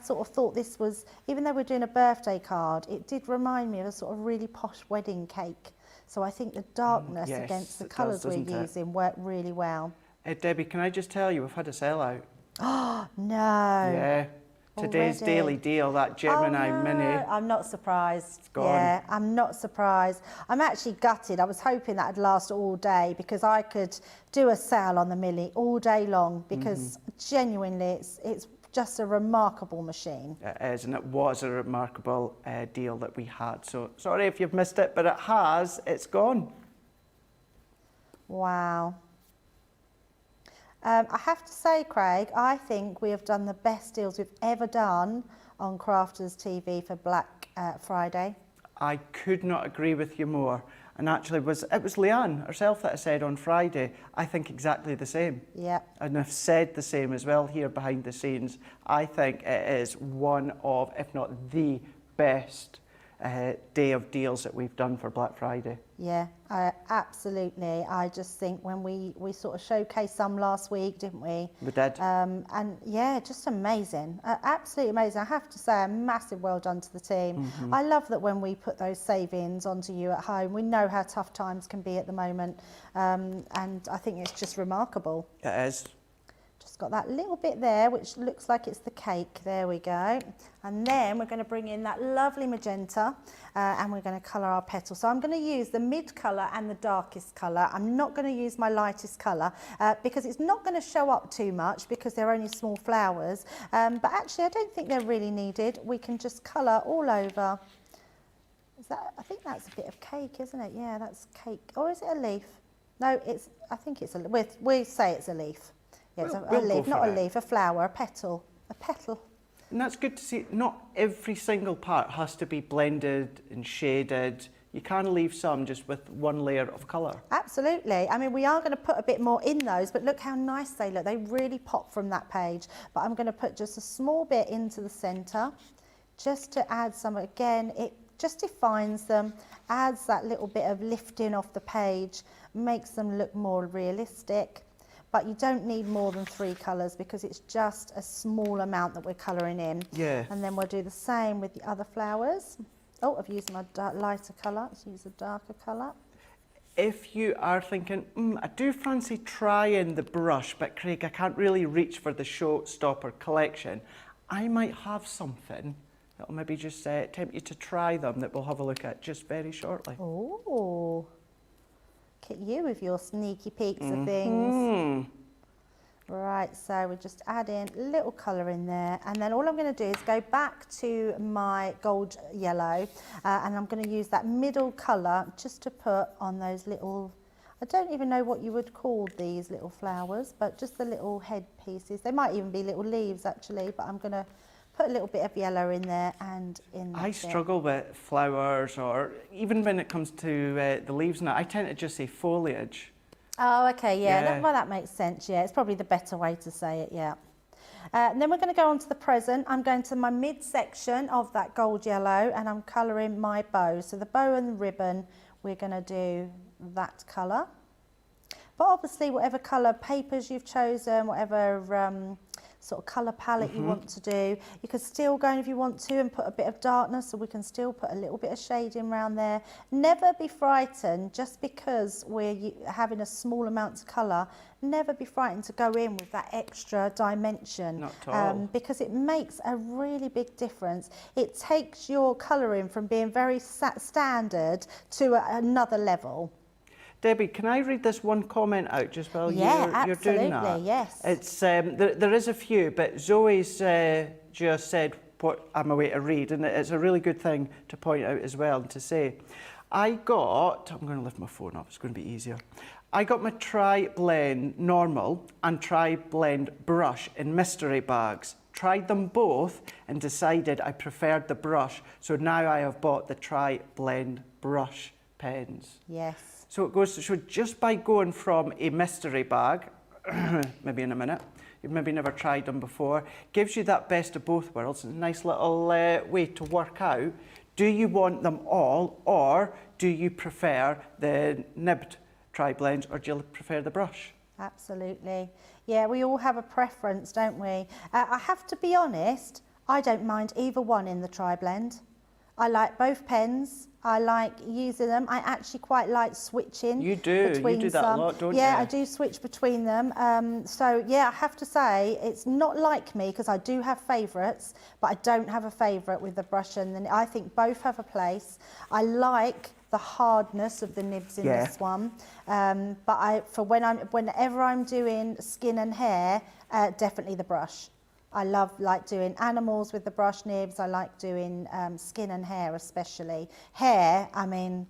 sort of thought this was, even though we're doing a birthday card, it did remind me of a sort of really posh wedding cake. So I think the darkness against the colours we're using worked really well. Debbie, can I just tell you, we've had a sellout. Oh no. Yeah. Today's daily deal, that Gemini Mini. I'm not surprised. It's gone. Yeah, I'm not surprised. I'm actually gutted. I was hoping that would last all day, because I could do a sale on the Mini all day long, because genuinely it's just a remarkable machine. It is, and it was a remarkable deal that we had. So sorry if you've missed it, but it's gone. Wow. I have to say, Craig, I think we have done the best deals we've ever done on Crafters TV for Black Friday. I could not agree with you more. And actually, it was Leanne herself that I said on Friday, I think exactly the same. Yeah. And I've said the same as well here behind the scenes. I think it is one of, if not the best day of deals that we've done for Black Friday. Yeah, absolutely. I just think when we sort of showcased some last week, didn't we? We did. And yeah, just amazing. Absolutely amazing. I have to say a massive well done to the team. I love that when we put those savings onto you at home, we know how tough times can be at the moment. And I think it's just remarkable. It is. Just got that little bit there, which looks like it's the cake. There we go. And then we're going to bring in that lovely magenta and we're going to colour our petals. So I'm going to use the mid colour and the darkest colour. I'm not going to use my lightest colour because it's not going to show up too much because they're only small flowers. But actually I don't think they're really needed. We can just colour all over. Is that, I think that's a bit of cake, isn't it? Yeah, that's cake. Or is it a leaf? No, I think it's a leaf. We say it's a leaf. Yeah, it's a leaf, not a leaf, a flower, a petal. A petal. And that's good to see. Not every single part has to be blended and shaded. You can leave some just with one layer of colour. Absolutely. I mean, we are going to put a bit more in those, but look how nice they look. They really pop from that page. But I'm going to put just a small bit into the centre, just to add some, again, it just defines them, adds that little bit of lifting off the page, makes them look more realistic. But you don't need more than 3 colours because it's just a small amount that we're colouring in. Yeah. And then we'll do the same with the other flowers. Oh, I've used my lighter colour. Let's use a darker colour. If you are thinking, I do fancy trying the brush, but Craig, I can't really reach for the Showstopper collection, I might have something that'll maybe just tempt you to try them that we'll have a look at just very shortly. Oh. Look at you with your sneaky peeks of things. Right, so we're just adding a little colour in there, and then all I'm going to do is go back to my gold yellow and I'm going to use that middle colour just to put on those little, I don't even know what you would call these little flowers, but just the little head pieces. They might even be little leaves actually, but I'm going to put a little bit of yellow in there and in I struggle with flowers, or even when it comes to the leaves now, I tend to just say foliage. Oh, okay, yeah. Well, that makes sense, yeah. It's probably the better way to say it, yeah. And then we're going to go on to the present. I'm going to my midsection of that gold yellow and I'm colouring my bow. So the bow and the ribbon, we're going to do that colour. But obviously, whatever colour papers you've chosen, whatever sort of colour palette you want to do, you could still go in if you want to and put a bit of darkness, so we can still put a little bit of shading around there. Never be frightened just because we're having a small amount of colour. Never be frightened to go in with that extra dimension. Not at all. Because it makes a really big difference. It takes your colouring from being very standard to another level. Debbie, can I read this one comment out just while you're doing that? Yes. It's there is a few, but Zoe's just said what I'm away to read, and it's a really good thing to point out as well and to say. I'm going to lift my phone up, it's going to be easier. I got my Tri-Blend Normal and Tri-Blend Brush in mystery bags. Tried them both and decided I preferred the brush, so now I have bought the Tri-Blend Brush pens. Yes. So it goes to show just by going from a mystery bag, maybe in a minute, you've maybe never tried them before, gives you that best of both worlds, a nice little way to work out. Do you want them all, or do you prefer the nibbed tri-blends, or do you prefer the brush? Absolutely. Yeah, we all have a preference, don't we? I have to be honest, I don't mind either one in the tri-blend. I like both pens. I like using them. I actually quite like switching. You do. You do that a lot, don't you? Yeah, I do switch between them. So yeah, I have to say it's not like me because I do have favourites, but I don't have a favourite with the brush, and I think both have a place. I like the hardness of the nibs in this one, but whenever I'm doing skin and hair, definitely the brush. I like doing animals with the brush nibs. I like doing skin and hair, especially. Hair, I mean,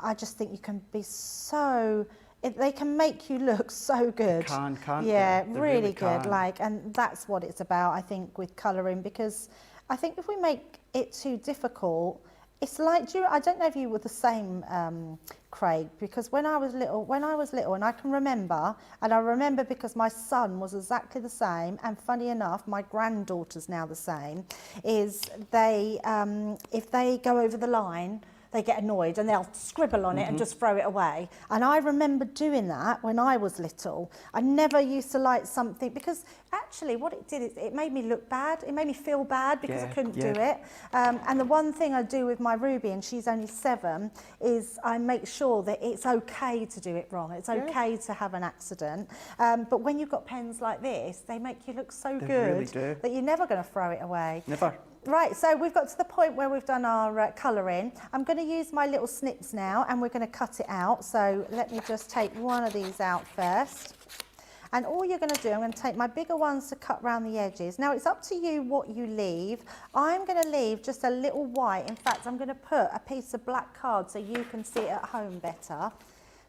I just think you can be so... they can make you look so good. Can't yeah, they? Really good. And that's what it's about, I think, with colouring, because I think if we make it too difficult, It's like, I don't know if you were the same, Craig, because when I was little, and I can remember, and I remember because my son was exactly the same, and funny enough, my granddaughter's now the same, is they, if they go over the line, they get annoyed and they'll scribble on it and just throw it away. And I remember doing that when I was little. I never used to like something, because actually what it did is it made me look bad. It made me feel bad because I couldn't do it. And the one thing I do with my Ruby, and she's only 7, is I make sure that it's okay to do it wrong. It's okay to have an accident. But when you've got pens like this, they make you look so good that you're never going to throw it away. Never. Right, so we've got to the point where we've done our colouring. I'm going to use my little snips now, and we're going to cut it out. So let me just take one of these out first. And all you're going to do, I'm going to take my bigger ones to cut around the edges. Now, it's up to you what you leave. I'm going to leave just a little white. In fact, I'm going to put a piece of black card so you can see it at home better.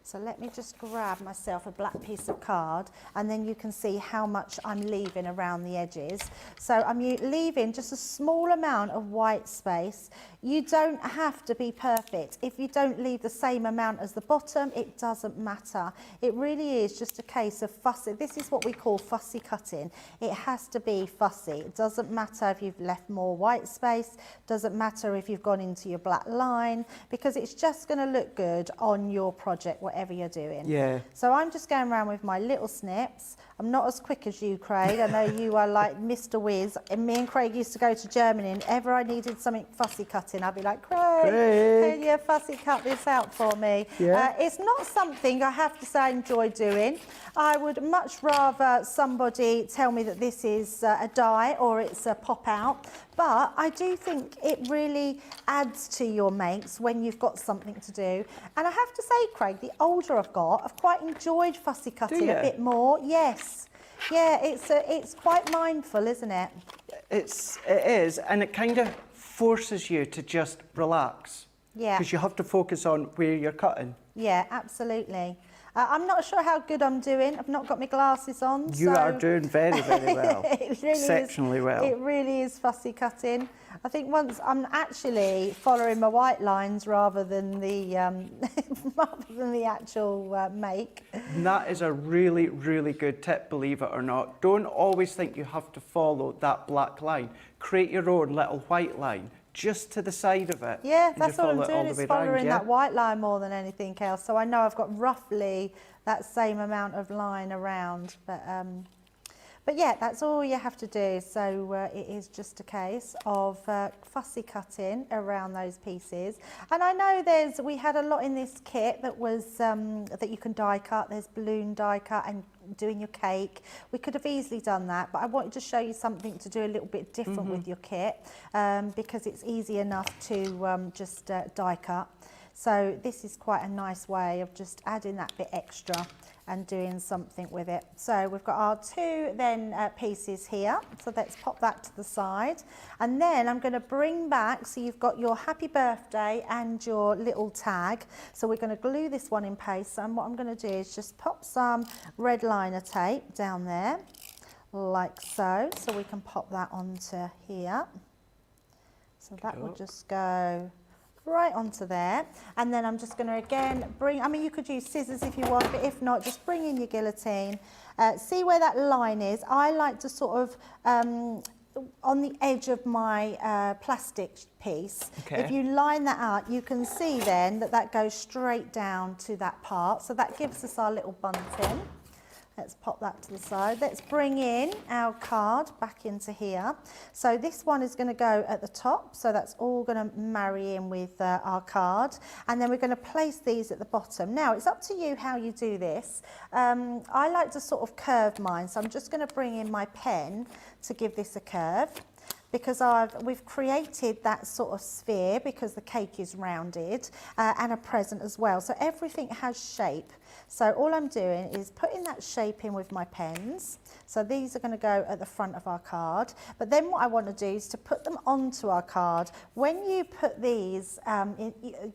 So let me just grab myself a black piece of card, and then you can see how much I'm leaving around the edges. So I'm leaving just a small amount of white space. You don't have to be perfect. If you don't leave the same amount as the bottom, it doesn't matter. It really is just a case of fussy. This is what we call fussy cutting. It has to be fussy. It doesn't matter if you've left more white space, doesn't matter if you've gone into your black line, because it's just going to look good on your project, whatever you're doing. Yeah. So I'm just going around with my little snips. I'm not as quick as you, Craig. I know you are like Mr. Whiz. And me and Craig used to go to Germany, and ever I needed something fussy cutting, I'd be like, Craig, can you fussy cut this out for me? Yeah. It's not something I have to say I enjoy doing. I would much rather somebody tell me that this is a die or it's a pop out. But I do think it really adds to your makes when you've got something to do. And I have to say, Craig, the older I've got, I've quite enjoyed fussy cutting a bit more. Yes. Yeah, it's quite mindful, isn't it? It is, and it kind of forces you to just relax. Yeah. Because you have to focus on where you're cutting. Yeah, absolutely. I'm not sure how good I'm doing. I've not got my glasses on. You are doing very, very well. It really exceptionally well. It really is fussy cutting. I think once I'm actually following my white lines rather than the actual make. And that is a really, really good tip, believe it or not. Don't always think you have to follow that black line. Create your own little white line just to the side of it. Yeah, that's all I'm doing, is following around, that white line more than anything else. So I know I've got roughly that same amount of line around. But yeah, that's all you have to do. So it is just a case of fussy cutting around those pieces. And I know we had a lot in this kit that was that you can die cut. There's balloon die cut and doing your cake. We could have easily done that, but I wanted to show you something to do a little bit different with your kit, because it's easy enough to just die cut. So this is quite a nice way of just adding that bit extra and doing something with it. So we've got our 2 then pieces here. So let's pop that to the side. And then I'm going to bring back, so you've got your happy birthday and your little tag. So we're going to glue this one in place. And what I'm going to do is just pop some red liner tape down there, like so. So we can pop that onto here. So that will just go right onto there, and then I'm just going to again you could use scissors if you want, but if not, just bring in your guillotine, see where that line is. I like to sort of on the edge of my plastic piece, if you line that out, you can see then that goes straight down to that part, so that gives us our little bunting. Let's pop that to the side. Let's bring in our card back into here. So this one is going to go at the top. So that's all going to marry in with our card. And then we're going to place these at the bottom. Now, it's up to you how you do this. I like to sort of curve mine. So I'm just going to bring in my pen to give this a curve, because we've created that sort of sphere because the cake is rounded, and a present as well. So everything has shape. So all I'm doing is putting that shape in with my pens. So these are going to go at the front of our card. But then what I want to do is to put them onto our card. When you put these,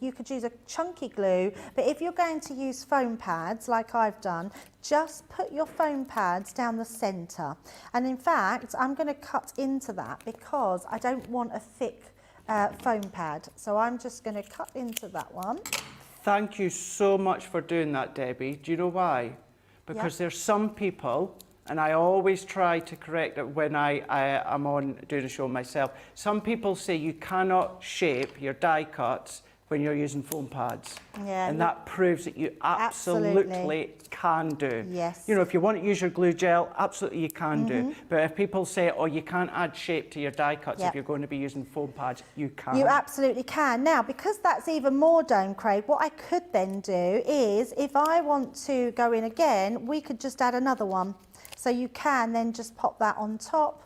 you could use a chunky glue, but if you're going to use foam pads like I've done, just put your foam pads down the centre. And in fact, I'm going to cut into that because I don't want a thick foam pad. So I'm just going to cut into that one. Thank you so much for doing that, Debbie. Do you know why? Because there's some people, and I always try to correct it when I'm on doing a show myself. Some people say you cannot shape your die cuts when you're using foam pads. Yeah, and that proves that you absolutely can do. Yes. You know, if you want to use your glue gel, absolutely you can do. But if people say, oh, you can't add shape to your die cuts if you're going to be using foam pads, you can. You absolutely can. Now, because that's even more dome, Craig, what I could then do is, if I want to go in again, we could just add another one. So you can then just pop that on top,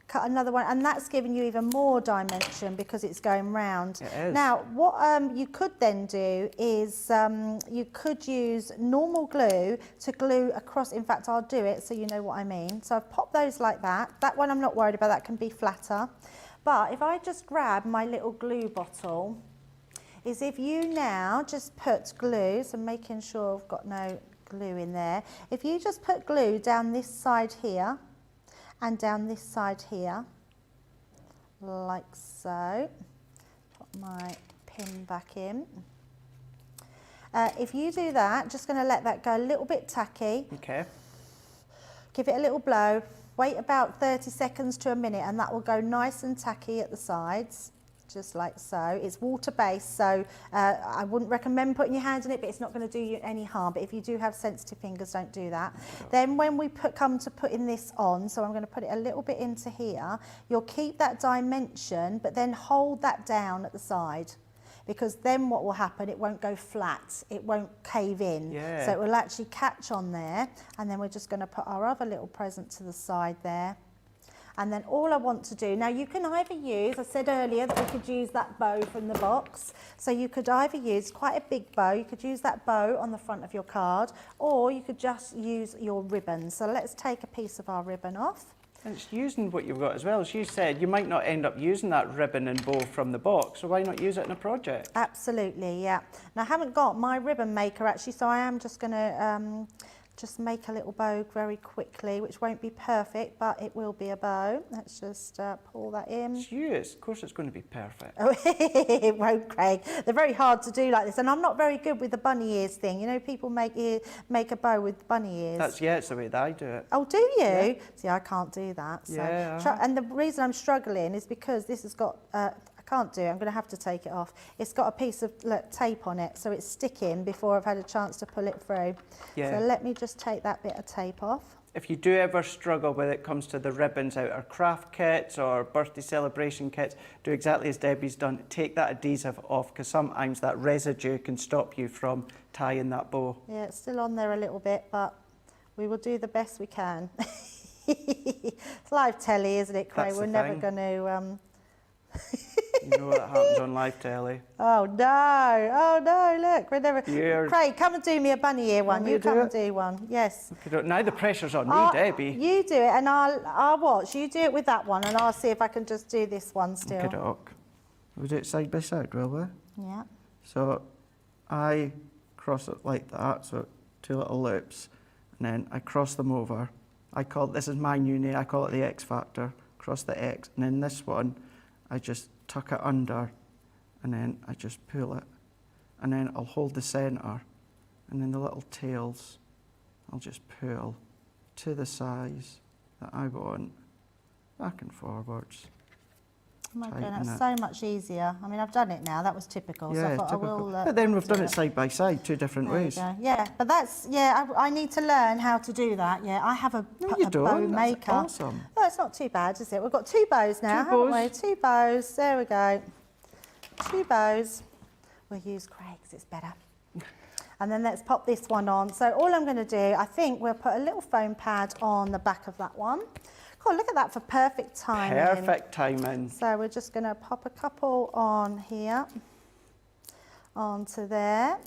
cut another one, and that's giving you even more dimension because it's going round. It is. Now, what you could then do is you could use normal glue to glue across. In fact, I'll do it so you know what I mean. So I've popped those like that. That one I'm not worried about, that can be flatter. But if I just grab my little glue bottle, is if you now just put glue, so making sure I've got no glue in there. If you just put glue down this side here, and down this side here, like so. Put my pin back in. If you do that, just going to let that go a little bit tacky. Okay. Give it a little blow. Wait about 30 seconds to a minute, and that will go nice and tacky at the sides. Just like so. It's water-based, so I wouldn't recommend putting your hands in it, but it's not going to do you any harm. But if you do have sensitive fingers, don't do that. Then when we come to putting this on, so I'm going to put it a little bit into here, you'll keep that dimension, but then hold that down at the side. Because then what will happen, it won't go flat, it won't cave in. So it will actually catch on there. And then we're just going to put our other little present to the side there. And then all I want to do, now you can either use, I said earlier that we could use that bow from the box. So you could either use quite a big bow, you could use that bow on the front of your card, or you could just use your ribbon. So let's take a piece of our ribbon off. And it's using what you've got as well. As you said, you might not end up using that ribbon and bow from the box, so why not use it in a project? Absolutely, yeah. Now I haven't got my ribbon maker actually, so I am just going to just make a little bow very quickly, which won't be perfect, but it will be a bow. Let's just pull that in. It's you, of course it's going to be perfect. It won't, Craig. They're very hard to do like this, and I'm not very good with the bunny ears thing. You know, people make a bow with bunny ears. It's the way that I do it. Oh, do you? Yeah. See, I can't do that. So Yeah. and the reason I'm struggling is because this has got, I can't do it, I'm going to have to take it off. It's got a piece of tape on it, so it's sticking before I've had a chance to pull it through. Yeah. So let me just take that bit of tape off. If you do ever struggle when it comes to the ribbons out our craft kits or birthday celebration kits, do exactly as Debbie's done. Take that adhesive off, because sometimes that residue can stop you from tying that bow. Yeah, it's still on there a little bit, but we will do the best we can. It's live telly, isn't it, Craig? That's We're the never thing. going to... You know what happens on live telly. Oh no, look, we're never... Craig, come and do me a bunny ear one. You come and do one, yes. Now the pressure's on me, Debbie. You do it and I'll watch. You do it with that one and I'll see if I can just do this one still. Okey-doke. We'll do it side by side, will we? Yeah. So I cross it like that, so 2 little loops, and then I cross them over. This is my new name, I call it the X Factor. Cross the X, and then this one, I just tuck it under, and then I just pull it, and then I'll hold the centre, and then the little tails, I'll just pull to the size that I want, back and forwards. Oh my God, that's so much easier. I mean, I've done it now. That was typical. So I thought typical. I will. But then we've done it side by side, 2 different ways. Yeah, but that's I need to learn how to do that. Yeah, I have a bow maker. That's awesome. Oh, it's not too bad, is it? We've got 2 bows now, haven't we? 2 bows. There we go. 2 bows. We'll use Craig's. It's better. And then let's pop this one on. So all I'm going to do, I think we'll put a little foam pad on the back of that one. God, look at that for perfect timing. Perfect timing. So we're just going to pop a couple on here, onto there.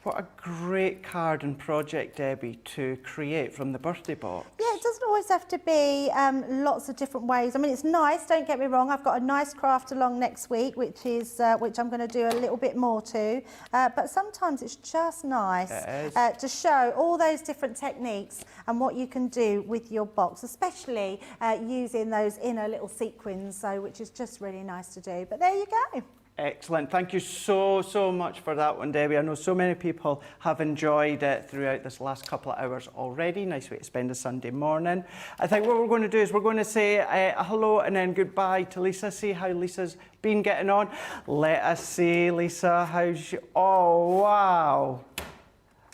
What a great card and project, Debbie, to create from the birthday box. Yeah, it doesn't always have to be lots of different ways. I mean, it's nice, don't get me wrong. I've got a nice craft along next week, which I'm going to do a little bit more to. But sometimes it's just nice to show all those different techniques and what you can do with your box, especially using those inner little sequins, which is just really nice to do. But there you go. Excellent. Thank you so much for that one, Debbie. I know so many people have enjoyed it throughout this last couple of hours already. Nice way to spend a Sunday morning. I think what we're going to do is we're going to say a hello and then goodbye to Lisa. See how Lisa's been getting on. Let us see, Lisa, how's you? Oh, wow.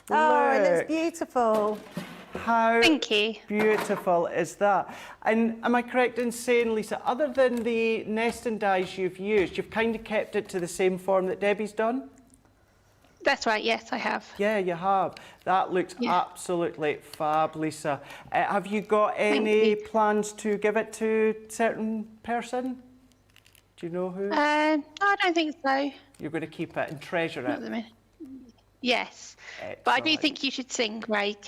Oh, Look. it looks beautiful. How Thank you. Beautiful is that? And am I correct in saying, Lisa, other than the nesting dies you've used, you've kind of kept it to the same form that Debbie's done? That's right, yes, I have. Yeah, you have. That looks absolutely fab, Lisa. Have you got any plans to give it to a certain person? Do you know who? No, I don't think so. You're going to keep it and treasure Not at it? the minute. Yes, but I do think you should sing, Craig.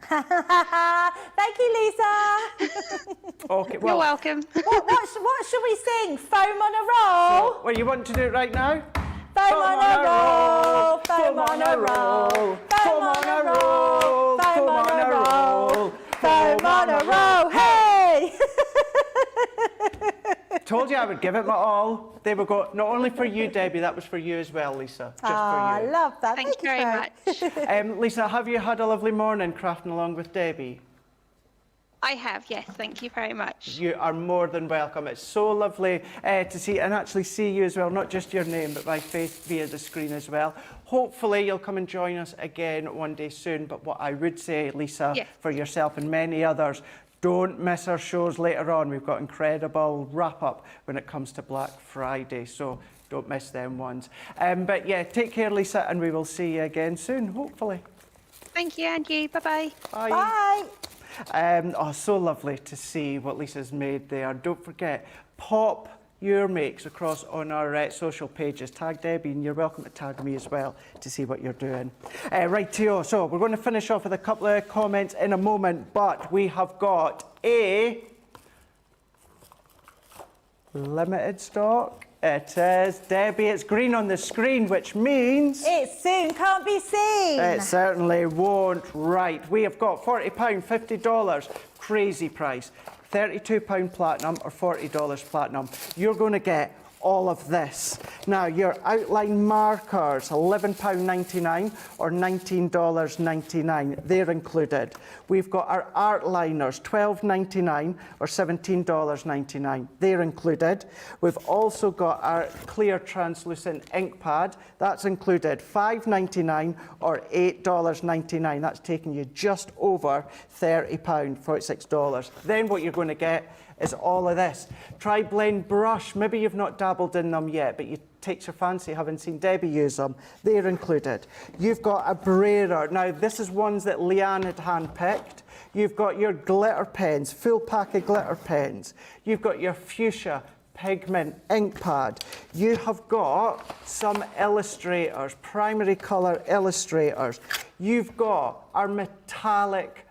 Thank you, Lisa. Okay, You're welcome. What should we sing? Foam on a roll? Well, you want to do it right now? Foam on a roll, foam on a roll, foam on a roll, foam on a roll, foam on a roll, hey! Told you I would give it my all. There we go. Not only for you, Debbie, that was for you as well, Lisa. Just for you. I love that. Thank you very much. Lisa, have you had a lovely morning crafting along with Debbie? I have, yes. Thank you very much. You are more than welcome. It's so lovely to see and actually see you as well, not just your name, but my face via the screen as well. Hopefully you'll come and join us again one day soon. But what I would say, Lisa, for yourself and many others, don't miss our shows later on. We've got incredible wrap-up when it comes to Black Friday, so don't miss them ones. But yeah, take care, Lisa, and we will see you again soon, hopefully. Thank you, Angie. Bye-bye. Bye. Bye. Oh, so lovely to see what Lisa's made there. Don't forget, pop your makes across on our social pages. Tag Debbie, and you're welcome to tag me as well to see what you're doing. Rightio, so we're going to finish off with a couple of comments in a moment, but we have got a limited stock. It is. Debbie, it's green on the screen, which means... It soon can't be seen. It certainly won't. Right, we have got £40, $50, crazy price. £32 platinum or $40 platinum. You're going to get all of this. Now, your outline markers, £11.99 or $19.99. They're included. We've got our art liners, $12.99 or $17.99. They're included. We've also got our clear translucent ink pad. That's included, $5.99 or $8.99. That's taking you just over £30, $46. Then what you're going to get is all of this. Tri-blend brush. Maybe you've not dabbled in them yet, but it takes your fancy having seen Debbie use them. They're included. You've got a brayer. Now, this is ones that Leanne had hand-picked. You've got your glitter pens, full pack of glitter pens. You've got your fuchsia pigment ink pad. You have got some illustrators, primary colour illustrators. You've got our metallic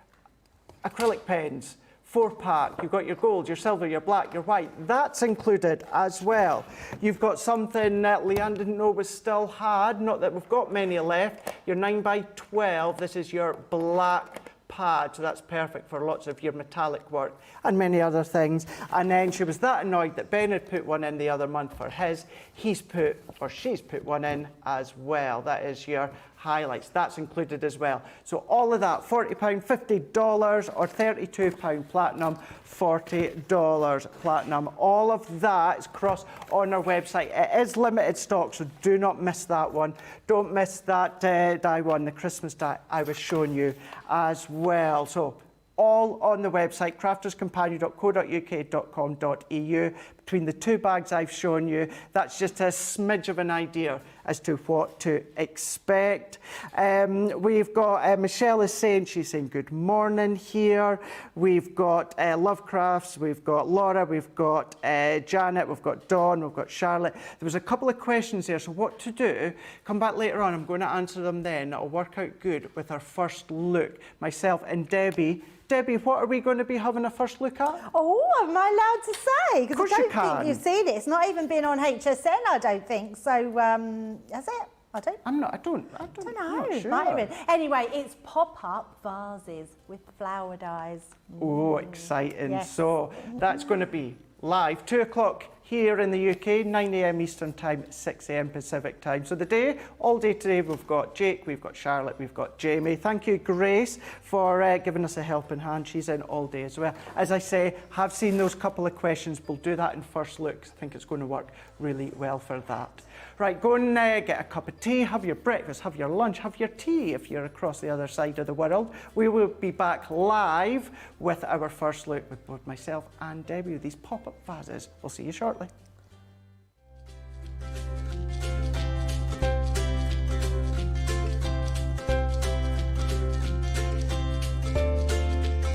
acrylic pens. 4-pack, you've got your gold, your silver, your black, your white. That's included as well. You've got something that Leanne didn't know was still had, not that we've got many left. Your 9x12, this is your black pad, so that's perfect for lots of your metallic work and many other things. And then she was that annoyed that Ben had put one in the other month for his. He's put, or she's put one in as well. That is your highlights. That's included as well. So all of that, £40, $50 or £32 platinum, $40 platinum. All of that is across on our website. It is limited stock, so do not miss that one. Don't miss that die one, the Christmas die I was showing you as well. So all on the website, crafterscompanion.co.uk.com.au. between the two bags I've shown you, that's just a smidge of an idea as to what to expect. We've got, Michelle is saying, she's saying good morning here. We've got Lovecrafts, we've got Laura, we've got Janet, we've got Dawn, we've got Charlotte. There was a couple of questions there, so what to do, come back later on, I'm going to answer them then. It'll work out good with our first look. Myself and Debbie. Debbie, what are we going to be having a first look at? Oh, am I allowed to say? Of course I you don't can. think you've seen it. It's not even been on HSN, I don't think. So, has it? I don't know. Not sure. Might have been. Anyway, it's pop-up vases with flower dyes. Oh, exciting. Yes. So that's going to be live, 2 o'clock here in the UK, 9 a.m. Eastern Time, 6 a.m. Pacific Time. So the day, all day today, we've got Jake, we've got Charlotte, we've got Jamie. Thank you, Grace, for giving us a helping hand. She's in all day as well. As I say, have seen those couple of questions. We'll do that in first looks. I think it's going to work really well for that. Right, go and get a cup of tea, have your breakfast, have your lunch, have your tea if you're across the other side of the world. We will be back live with our first look with both myself and Debbie with these pop-up vases. We'll see you shortly.